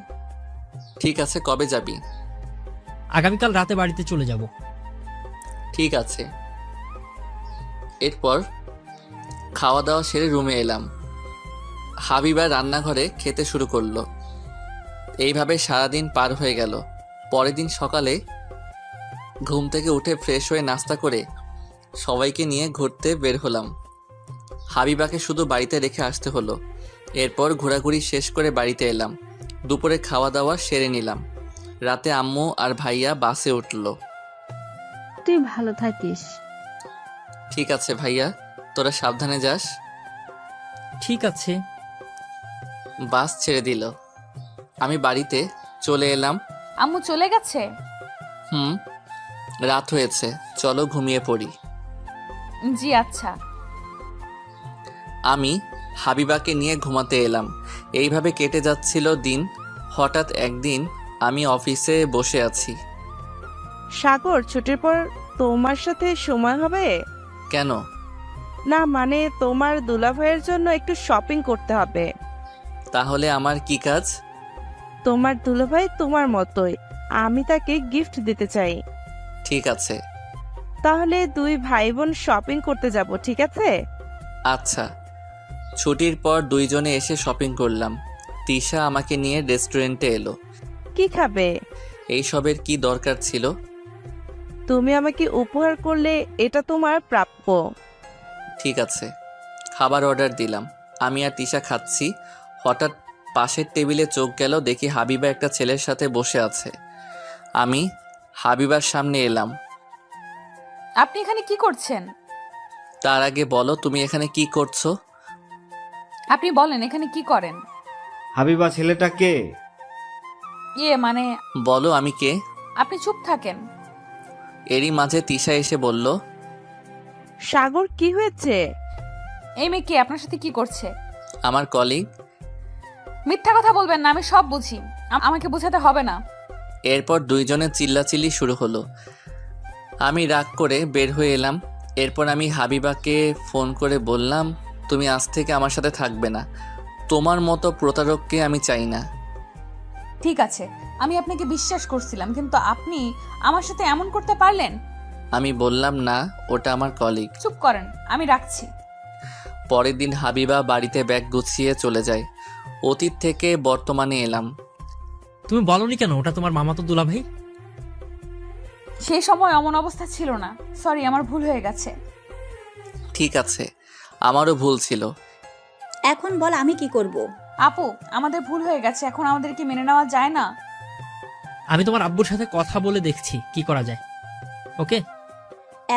ঠিক আছে, কবে যাবি? আগামীকাল রাতে বাড়িতে চলে যাব। ঠিক আছে। এরপর খাওয়া দাওয়া সেরে রুমে এলাম। হাবিবা রান্নাঘরে খেতে শুরু করলো। এইভাবে সারাদিন পার হয়ে গেল। পরের দিন সকালে ঘুম থেকে উঠে ফ্রেশ হয়ে নাস্তা করে সবাইকে নিয়ে ঘুরতে বের হলাম। হাবিবাকে শুধু বাড়িতে রেখে আসতে হলো। এরপর ঘোরাঘুরি শেষ করে বাড়িতে এলাম। দুপুরে খাওয়া দাওয়া সেরে নিলাম। রাতে আম্মু আর ভাইয়া বাসে উঠলো। তুই ভালো থাকিস। ঠিক আছে ভাইয়া, তোরা সাবধানে যাস। ঠিক আছে। বাস ছেড়ে দিল। আমি বাড়িতে চলে এলাম। আম্মু চলে গেছে? রাত হয়েছে, চলো ঘুমিয়ে পড়ি। জি আচ্ছা। আমি হাবিবাকে নিয়ে ঘুমাতে এলাম। এইভাবে কেটে যাচ্ছিল দিন। হঠাৎ একদিন আমি অফিসে বসে আছি। সাগর, ছুটির পর তোমার সাথে সময় হবে? কেন? না মানে তোমার দুলাভাইয়ের জন্য একটু শপিং করতে হবে। তাহলে আমার কি কাজ? তোমার দুলাভাই তোমার মতোই, আমি তাকে গিফট দিতে চাই। ঠিক আছে। তাহলে দুই ভাই বোন শপিং করতে যাব, ঠিক আছে? আচ্ছা। ছুটির পর দুইজনে এসে শপিং করলাম। তিশা আমাকে নিয়ে রেস্টুরেন্টে এলো। কি খাবে? এইসবের কি দরকার ছিল? তুমি আমাকে উপহার করলে এটা তোমার প্রাপ্য। ঠিক আছে। খাবার অর্ডার দিলাম। আমি আর তিশা খাচ্ছি। হঠাৎ পাশের টেবিলে চোখ গেল, দেখি হাবিবা একটা ছেলের সাথে বসে আছে। আমি হাবিবার সামনে এলাম। আপনি এখানে কি করছেন? তার আগে বলো, তুমি এখানে কি করছো? আপনি বলেন, এখানে কি করেন? হাবিবা ছেলেটা কে? মানে বলো আমি কে। আপনি চুপ থাকেন। এরই মাঝে তিশা এসে বলল, সাগর কি হয়েছে? এই মেয়ে কে? আপনার সাথে কি করছে? আমার কলিগ। মিথ্যা কথা বলবেন না, আমি সব বুঝি। আমাকে বোঝাতে হবে না। এরপর দুইজনের চিল্লাচিল্লি শুরু হলো। আমি রাগ করে বের হয়ে এলাম। এরপর আমি হাবিবাকে ফোন করে বললাম, তুমি আজ থেকে আমার সাথে থাকবে না। তোমার মতো প্রতারককে আমি চাই না। ঠিক আছে, আমি আপনাকে বিশ্বাস করছিলাম, কিন্তু আপনি আমার সাথে এমন করতে পারলেন? আমি বললাম, না, ওটা আমার কলিগ। চুপ করেন, আমি রাখছি। পরের দিন হাবিবা বাড়িতে ব্যাগ গুছিয়ে চলে যায়। অতীত থেকে বর্তমানে এলাম। তুমি বলনি কেন ওটা তোমার মামাতো দুলাভাই? সেই সময় এমন অবস্থা ছিল না। সরি, আমার ভুল হয়ে গেছে। ঠিক আছে, আমারও ভুল ছিল। এখন বল আমি কি করব? আপু, আমাদের ভুল হয়ে গেছে, এখন আমাদের কি মেনে নেওয়া যায় না? আমি তোমার আব্বুর সাথে কথা বলে দেখছি কি করা যায়। ওকে?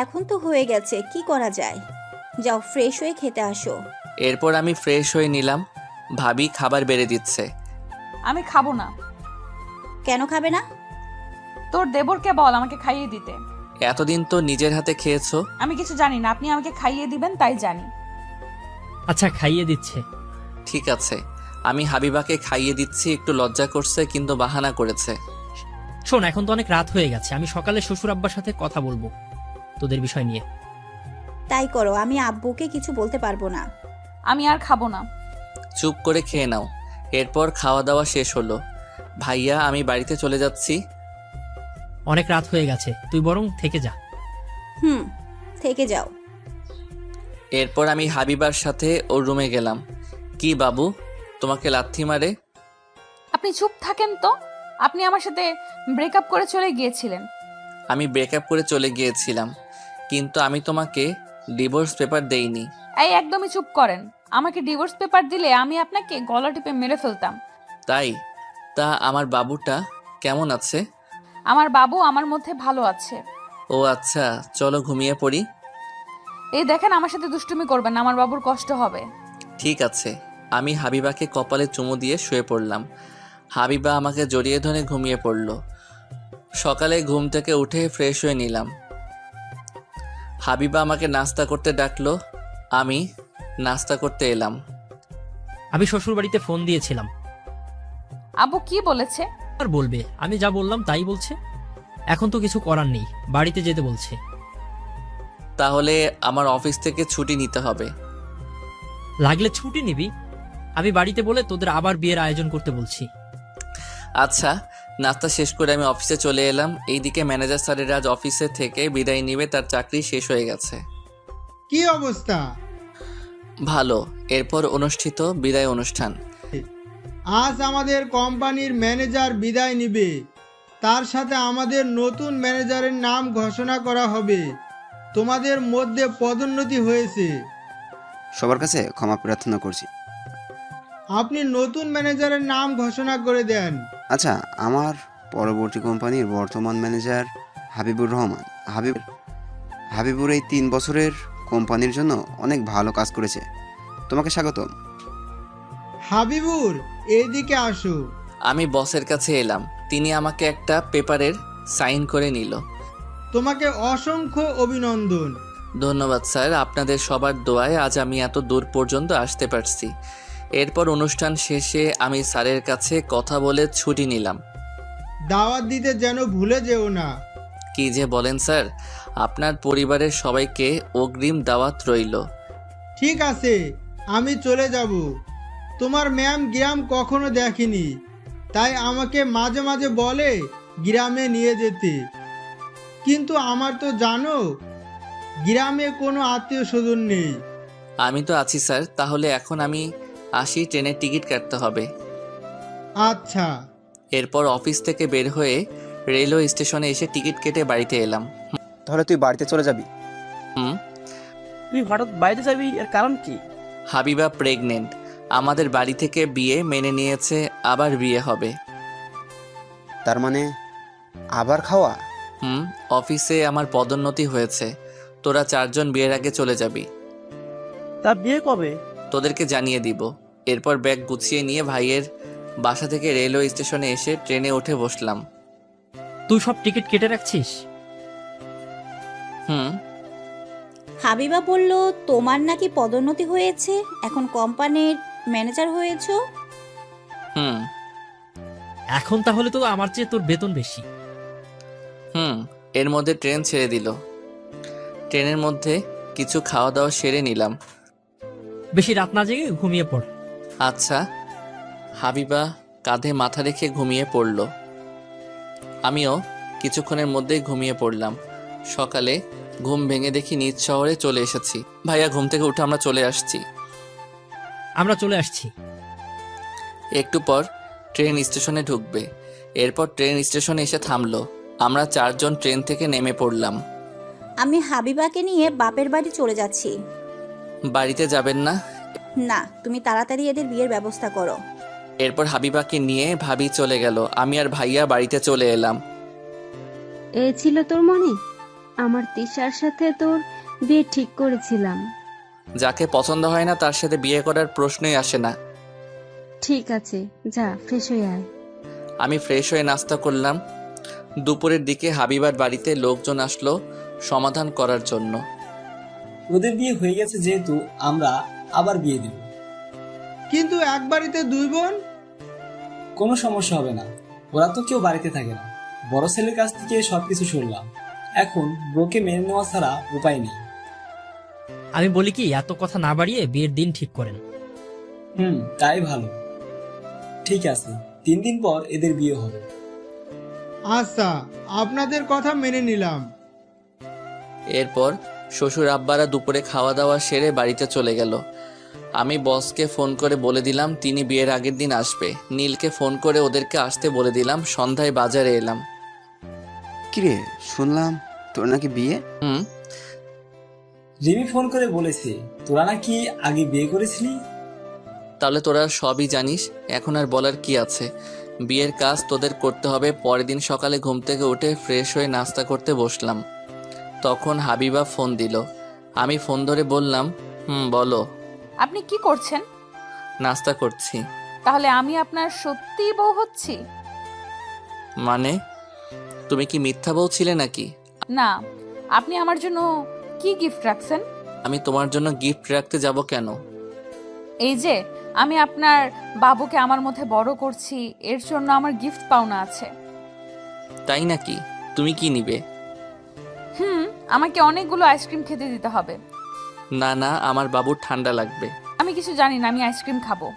এখন তো হয়ে গেছে, কি করা যায়? যাও ফ্রেশ হয়ে খেতে আসো। এরপর আমি ফ্রেশ হয়ে নিলাম। ভাবি খাবার বেড়ে দিচ্ছে। আমি খাবো না। কেন খাবে না? তোর দেবরকে বল আমাকে খাইয়ে দিতে। এতদিন তো নিজের হাতে খেয়েছো। আমি কিছু জানি না, আপনি আমাকে খাইয়ে দিবেন তাই জানি। আচ্ছা, খাইয়ে দিচ্ছে। ঠিক আছে, আমি হাবিবাকে খাইয়ে দিচ্ছি। একটু লজ্জা করছে কিন্তু বাহানা করেছে। শোন, এখন তো অনেক রাত হয়ে গেছে, আমি সকালে শ্বশুর আব্বার সাথে কথা বলবো তোদের বিষয় নিয়ে। তাই করো, আমি আব্বুকে কিছু বলতে পারবো না। আমি আর খাবো না। চুপ করে খেয়ে নাও। এরপর খাওয়া দাওয়া শেষ হলো। ভাইয়া, আমি বাড়িতে চলে যাচ্ছি। অনেক রাত হয়ে গেছে, তুই বরং থেকে যা। থেকে যাও। এরপর আমি হাবিবার সাথে ওর রুমে গেলাম। কি বাবু, তোমাকে লাথি মারে? আপনি চুপ থাকেন তো। আপনি আমার সাথে ব্রেকআপ করে চলে গিয়েছিলেন। আমি ব্রেকআপ করে চলে গিয়েছিলাম, কিন্তু আমি তোমাকে ডিভোর্স পেপার দেইনি। এই একদমই চুপ করেন। আমাকে ডিভোর্স পেপার দিলে আমি আপনাকে গলা টিপে মেরে ফেলতাম। তাই? তা আমার বাবুটা কেমন আছে? আমার বাবু আমার মধ্যে ভালো আছে। ও আচ্ছা, চলো ঘুমিয়ে পড়ি। এই দেখেন, আমার সাথে দুষ্টুমি করবেন না, আমার বাবুর কষ্ট হবে। ঠিক আছে। আমি হাবিবাকে কপালে চুমু দিয়ে শুয়ে পড়লাম। হাবিবা আমাকে জড়িয়ে ধরে ঘুমিয়ে পড়ল। সকালে ঘুম থেকে উঠে ফ্রেশ হয়ে নিলাম। হাবিবা আমাকে নাস্তা করতে ডাকলো। আমি নাস্তা করতে এলাম। আমি শ্বশুর বাড়িতে ফোন দিয়েছিলাম। আব্বু কি বলেছে? আর বলবে, আমি যা বললাম তাই বলছে। এখন তো কিছু করার নেই, বাড়িতে যেতে বলছে। তাহলে আমার অফিস থেকে ছুটি নিতে হবে। লাগলে ছুটি নিবি, আমি বাড়িতে বলে তোদের আবার বিয়ের আয়োজন করতে বলছি। আচ্ছা, নাস্তা শেষ করে আমি অফিসে চলে এলাম। এইদিকে ম্যানেজার স্যারের আজ অফিসে থেকে বিদায় নিবে, তার চাকরি শেষ হয়ে গেছে। কি অবস্থা? ভালো। এরপর অনুষ্ঠিত বিদায় অনুষ্ঠান। আজ আমাদের কোম্পানির ম্যানেজার বিদায় নিবে, তার সাথে আমাদের নতুন ম্যানেজারের নাম ঘোষণা করা হবে। তোমাদের মধ্যে পদোন্নতি হয়েছে। সবার কাছে ক্ষমা প্রার্থনা করছি। আপনি নতুন ম্যানেজারের নাম ঘোষণা করে দেন। আচ্ছা, আমার পরবর্তী কোম্পানির বর্তমান ম্যানেজার হাবিবুর রহমান। হাবিবুর এই 3 বছরের কোম্পানির জন্য অনেক ভালো কাজ করেছে। তোমাকে স্বাগতম। হাবিবুর, এইদিকে আসো। আমি বসের কাছে এলাম। তিনি আমাকে একটা পেপারের সাইন করে নিল। তোমাকে অসংখ্য অভিনন্দন। ধন্যবাদ স্যার, আপনাদের সবার দোয়ায় আজ আমি এত দূর পর্যন্ত আসতে পারছি। এরপর অনুষ্ঠান শেষে আমি স্যারের কাছে কথা বলে ছুটি নিলাম। দাওয়াত দিতে যেন ভুলে যেও না। কি যে বলেন স্যার, আপনার পরিবারের সবাইকে অগ্রিম দাওয়াত রইল। ঠিক আছে, আমি চলে যাব। তোমার ম্যাম গ্রাম কখনো দেখেনি, তাই আমাকে মাঝে মাঝে বলে গ্রামে নিয়ে যেতে। কিন্তু আমার তো জানো, গ্রামে কোনো আত্মীয় স্বজন নেই। আমি তো আছি স্যার, তাহলে এখন আমি আসি, ট্রেনের টিকিট কাটতে হবে। আচ্ছা। এরপর অফিস থেকে বের হয়ে রেলওয়ে স্টেশনে এসে টিকিট কেটে বাড়িতে এলাম। তাহলে তুই বাড়িতে চলে যাবি? তুই হঠাৎ বাইরে যাবি, এর কারণ কি? হাবিবা প্রেগনেন্ট। আমাদের বাড়ি থেকে বিয়ে মেনে নিয়েছে, আবার বিয়ে হবে। তার মানে আবার খাওয়া? অফিসে আমার পদোন্নতি হয়েছে। তোরা 4 জন বিয়ের আগে চলে যাবি। তা বিয়ে কবে? তোদেরকে জানিয়ে দিব। এরপর ব্যাগ গুছিয়ে নিয়ে ভাইয়ের বাসা থেকে রেলওয়ে স্টেশনে এসে ট্রেনে উঠে বসলাম। তুই সব টিকিট কেটে রাখছিস? হাবিবা বলল তোমার নাকি পদোন্নতি হয়েছে, এখন কোম্পানির ম্যানেজার হয়েছো। এখন তাহলে তো আমার চেয়ে তোর বেতন বেশি। এর মধ্যে ট্রেন ছেড়ে দিল। ট্রেনের মধ্যে কিছু খাওয়া দাওয়া সেরে নিলাম। বেশি রাত না জেগে ঘুমিয়ে পড়। আচ্ছা। হাবিবা কাঁধে মাথা রেখে ঘুমিয়ে পড়ল। আমিও কিছুক্ষণের মধ্যেই ঘুমিয়ে পড়লাম। সকালে ঘুম ভেঙে দেখি নিজ শহরে চলে এসেছি। ভাইয়া ঘুম থেকে উঠে আমরা চলে আসছি। আমরা চলে আসছি। একটু পর ট্রেন স্টেশনে ঢুকবে। এরপর ট্রেন স্টেশনে এসে থামলো। আমরা 4 জন ট্রেন থেকে নেমে পড়লাম। আমি হাবিবাকে নিয়ে বাপের বাড়ি চলে যাচ্ছি। বাড়িতে যাবেন না? না, তুমি তাড়াতাড়ি এদের বিয়ের ব্যবস্থা করো। এরপর হাবিবাকে নিয়ে ভাবি চলে গেল। আমি আর ভাইয়া বাড়িতে চলে এলাম। এ ছিল তোর মনে? আমার তিশার সাথে তোর বিয়ে ঠিক করেছিলাম। যাকে পছন্দ হয় না তার সাথে বিয়ে করার প্রশ্নই আসে না। ঠিক আছে, যা ফ্রেশ হয়ে আয়। আমি ফ্রেশ হয়ে নাস্তা করলাম। দুপুরের দিকে হাবিবার বাড়িতে লোকজন আসলো সমাধান করার জন্য। ওদের বিয়ে হয়ে গেছে যেহেতু আমরা আবার বিয়ে দেব। কিন্তু এক বাড়িতে 2 বোন? কোনো সমস্যা হবে না, ওরা তো কেউ বাড়িতে থাকে না। বড় ছেলের কাছ থেকে সবকিছু শুনলাম, এখন ব্রোকে মেনে নেওয়া ছাড়া উপায় নেই। আমি বলি কি, এত কথা না বাড়িয়ে বিয়ের দিন ঠিক করেন। তাই ভালো। ঠিক আছে, 3 দিন পর এদের বিয়ে হবে। আচ্ছা, আপনাদের কথা মেনে নিলাম। এরপর শ্বশুর আব্বারা দুপুরে খাওয়া দাওয়া সেরে বাড়িতে চলে গেল। আমি বসকে ফোন করে বলে দিলাম তিনি বিয়ের আগের দিন আসবে। নীলকে ফোন করে ওদেরকে আসতে বলে দিলাম। সন্ধ্যায় বাজারে এলাম। কিরে, শুনলাম তোর নাকি বিয়ে? রিমি ফোন করে বলেছে তোরা নাকি আগে বিয়ে করেছিলি। তাহলে তোরা সবই জানিস, এখন আর বলার কি আছে। বিয়ের কাজ তোদের করতে হবে। পরের দিন সকালে ঘুম থেকে উঠে ফ্রেশ হয়ে নাস্তা করতে বসলাম। তখন হাবিবা ফোন দিল। আমি ফোন ধরে বললাম, বলো। আপনি কি করছেন? নাস্তা করছি। তাহলে আমি আপনার সত্যি বউ হচ্ছি? মানে, তুমি কি মিথ্যা বলছিলে নাকি? না, আপনি আমার জন্য কি গিফট রাখছেন? আমি তোমার জন্য গিফট রাখতে যাব কেন? এই যে আমি আপনার বাবুকে আমার মধ্যে বড় করছি, এর জন্য আমার গিফট পাওনা আছে। তাই নাকি? তুমি কি নিবে? আমাকে অনেকগুলো আইসক্রিম খেতে দিতে হবে। না না, আমার বাবুর ঠান্ডা লাগবে। আমি কিছু জানি না, আমি আইসক্রিম খাবো।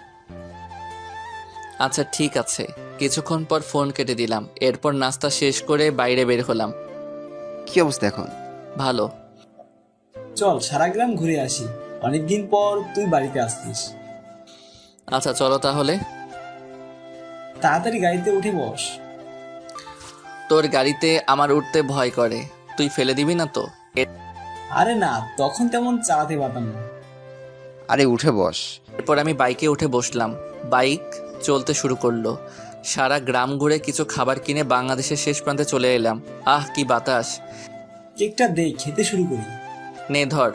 আচ্ছা ঠিক আছে। কিছুক্ষণ পর ফোন কেটে দিলাম। এরপর নাস্তা শেষ করে বাইরে বের হলাম। কি অবস্থা এখন? ভালো। চল সারা গ্রাম ঘুরে আসি, অনেকদিন পর তুই বাড়িতে আসছিস। আচ্ছা চলো তাহলে। তাড়াতাড়ি গাড়িতে উঠে বস। তোর গাড়িতে আমার উঠতে ভয় করে, তুই ফেলে দিবি না তো? আরে না, তখন তেমন চালাতে পারতাম না। আরে উঠে বস। এরপর আমি বাইকে উঠে বসলাম। বাইক চলতে শুরু করলো। সারা গ্রাম ঘুরে কিছু খাবার কিনে বাংলাদেশের শেষ প্রান্তে চলে এলাম। আহ কি বাতাস! কেকটা দে, খেতে শুরু করি। নে ধর।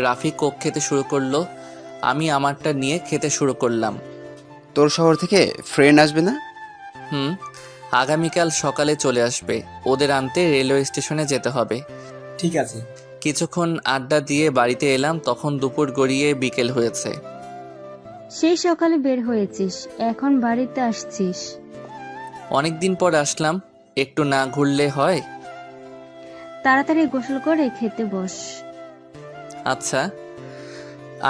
রাফি কোক খেতে শুরু করলো। আমি আমারটা নিয়ে খেতে শুরু করলাম। তোর শহর থেকে ফ্রেন্ড আসবে না? আগামীকাল সকালে চলে আসবে। ওদের আনতে রেলওয়ে স্টেশনে যেতে হবে। ঠিক আছে। কিছুক্ষণ আড্ডা দিয়ে বাড়িতে এলাম। তখন দুপুর গড়িয়ে বিকেল হয়েছে। সেই সকালে বের হয়েছিস, এখন বাড়িতে আসছিস? অনেকদিন পর আসলাম, একটু না ঘুরলে হয়? তাড়াতাড়ি গোসল করে খেতে বস। আচ্ছা।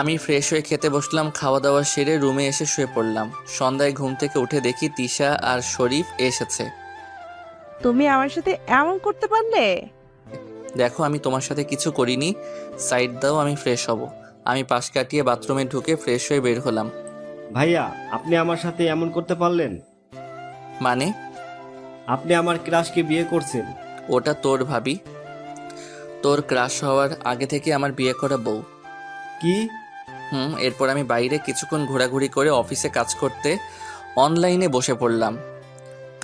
আমি ফ্রেশ হয়ে খেতে বসলাম। খাওয়া দাওয়া সেরে রুমে এসে শুয়ে পড়লাম। সন্ধ্যায় ঘুম থেকে উঠে দেখি তিশা আর শরীফ এসেছে। তুমি আমার সাথে এমন করতে পারলে? দেখো, আমি তোমার সাথে কিছু করিনি। সাইড দাও, আমি ফ্রেশ হব। আমি পাশ কাটিয়ে বাথরুমে ঢুকে ফ্রেশ হয়ে বের হলাম। ভাইয়া, আপনি আমার সাথে এমন করতে পারলেন? মানে? আপনি আমার ক্রাশকে বিয়ে করছেন। ওটা তোর ভাবি, তোর ক্রাশ হওয়ার আগে থেকে আমার বিয়ে করা বউ। কি? এরপর আমি বাইরে কিছুক্ষণ ঘোরাঘুরি করে অফিসে কাজ করতে অনলাইনে বসে পড়লাম।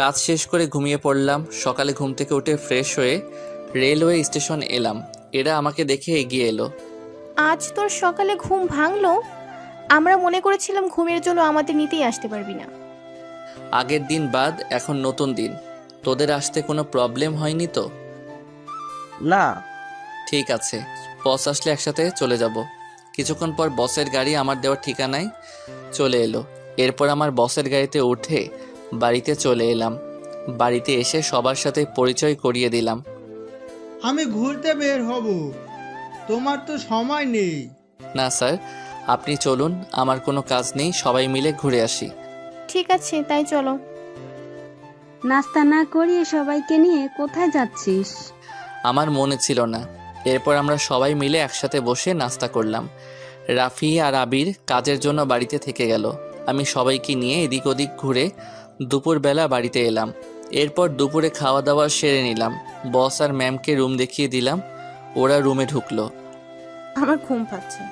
কাজ শেষ করে ঘুমিয়ে পড়লাম। সকালে ঘুম থেকে উঠে ফ্রেশ হয়ে রেলওয়ে স্টেশন এলাম। এরা আমাকে দেখে এগিয়ে এলো। আজ তোর সকালে ঘুম ভাঙলো? আমরা মনে করেছিলাম ঘুমের জন্য আমাদের নিতেই আসতে পারবি না। আগের দিন বাদ এখন নতুন দিন। তোদের আসতে কোনো প্রবলেম হয়নি তো? না। ঠিক আছে, বস আসলে একসাথে চলে যাব। কিছুক্ষণ পর বসের গাড়ি আমার দেওয়ার ঠিকানায় চলে এলো। এরপর আমার বসের গাড়িতে উঠে বাড়িতে চলে এলাম। বাড়িতে এসে সবার সাথে পরিচয় করিয়ে দিলাম। আমি ঘুরতে বের হব, তোমার তো সময় নেই। না স্যার, আপনি চলুন, আমার কোনো কাজ নেই, সবাই মিলে ঘুরে আসি। ঠিক আছে, তাই চলো। নাস্তা না করিয়ে সবাইকে নিয়ে কোথায় যাচ্ছিস? আমার মনে ছিল না। এরপর আমরা সবাই মিলে একসাথে বসে নাস্তা করলাম। রাফি আর আবির কাজের জন্য বাড়িতে থেকে গেল। আমি সবাইকে নিয়ে এদিক ওদিক ঘুরে দুপুরবেলা বাড়িতে এলাম। এরপর দুপুরে খাওয়া দাওয়া সেরে নিলাম। বস আর ম্যামকে রুম দেখিয়ে দিলাম। ওরা রুমে ঢুকলো। আমার ঘুম পাচ্ছে।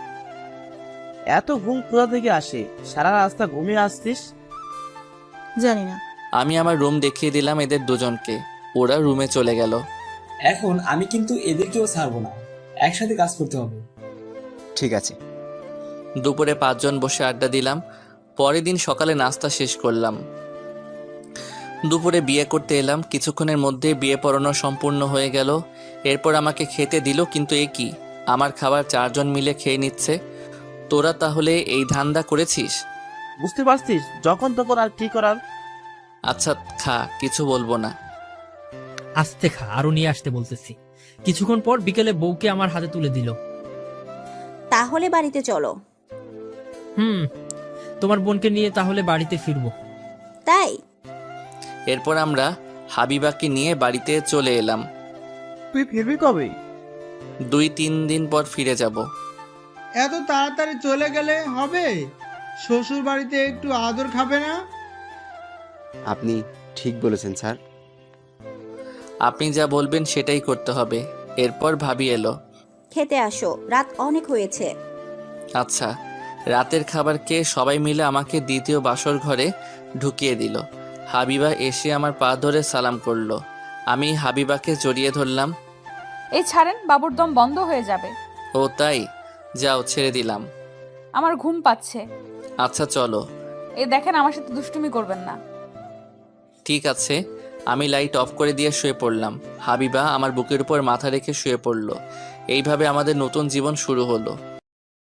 এত ঘুম কোথা থেকে আসে? সারা রাস্তা ঘুমিয়ে আসছিস? জানি না। আমি আমার রুম দেখিয়ে দিলাম এদের দুজনকে। ওরা রুমে চলে গেল। এখন আমি কিন্তু এদেরকেও ছাড়বো না, একসাথে কাজ করতে হবে। ঠিক আছে। দুপুরে 5 জন বসে আড্ডা দিলাম। পরের দিন সকালে নাস্তা শেষ করলাম। দুপুরে বিয়ে করতে এলাম। কিছুক্ষণের মধ্যে বিয়ে পড়ানো সম্পূর্ণ হয়ে গেল। এরপর আমাকে খেতে দিল, কিন্তু এ কি, আমার খাবার 4 জন মিলে খেয়ে নিচ্ছে। তোরা তাহলে এই ধান্দা করেছিস? বুঝতে পারছিস, যখন তখন আর কি করার। আচ্ছা খা, কিছু বলবো না। আস্তে খা, আরো নিয়ে আসতে বলতেছি। কিছুক্ষণ পর বিকেলে বউকে আমার হাতে তুলে দিল। তাহলে বাড়িতে চলো। তোমার বোনকে নিয়ে তাহলে বাড়িতে ফিরবো। তাই? এরপর আমরা হাবিবাকে নিয়ে বাড়িতে চলে এলাম। তুই ফিরবি কবে? 2-3 দিন পর ফিরে যাব। এত তাড়াতাড়ি চলে গেলে হবে? শ্বশুর বাড়িতে একটু আদর খাবে না? আপনি ঠিক বলেছেন স্যার। আপনি যা বলবেন সেটাই করতে হবে। এরপর ভাবি এলো। খেতে আসো, রাত অনেক হয়েছে। আচ্ছা। রাতের খাবার খেয়ে সবাই মিলে আমাকে দ্বিতীয় বাসর ঘরে ঢুকিয়ে দিল। হাবিবা এসে আমার পা ধরে সালাম করলো। আমি হাবিবাকে জড়িয়ে ধরলাম। এই ছাড়েন, বাবুর দম বন্ধ হয়ে যাবে। ও তাই? যাও, ছেড়ে দিলাম। আমার ঘুম পাচ্ছে। আচ্ছা চলো। এই দেখেন, আমার সাথে দুষ্টুমি করবেন না। ঠিক আছে। আমি লাইট অফ করে দিয়ে শুয়ে পড়লাম। হাবিবা আমার বুকের উপর মাথা রেখে শুয়ে পড়ল। এইভাবে আমাদের নতুন জীবন শুরু হলো।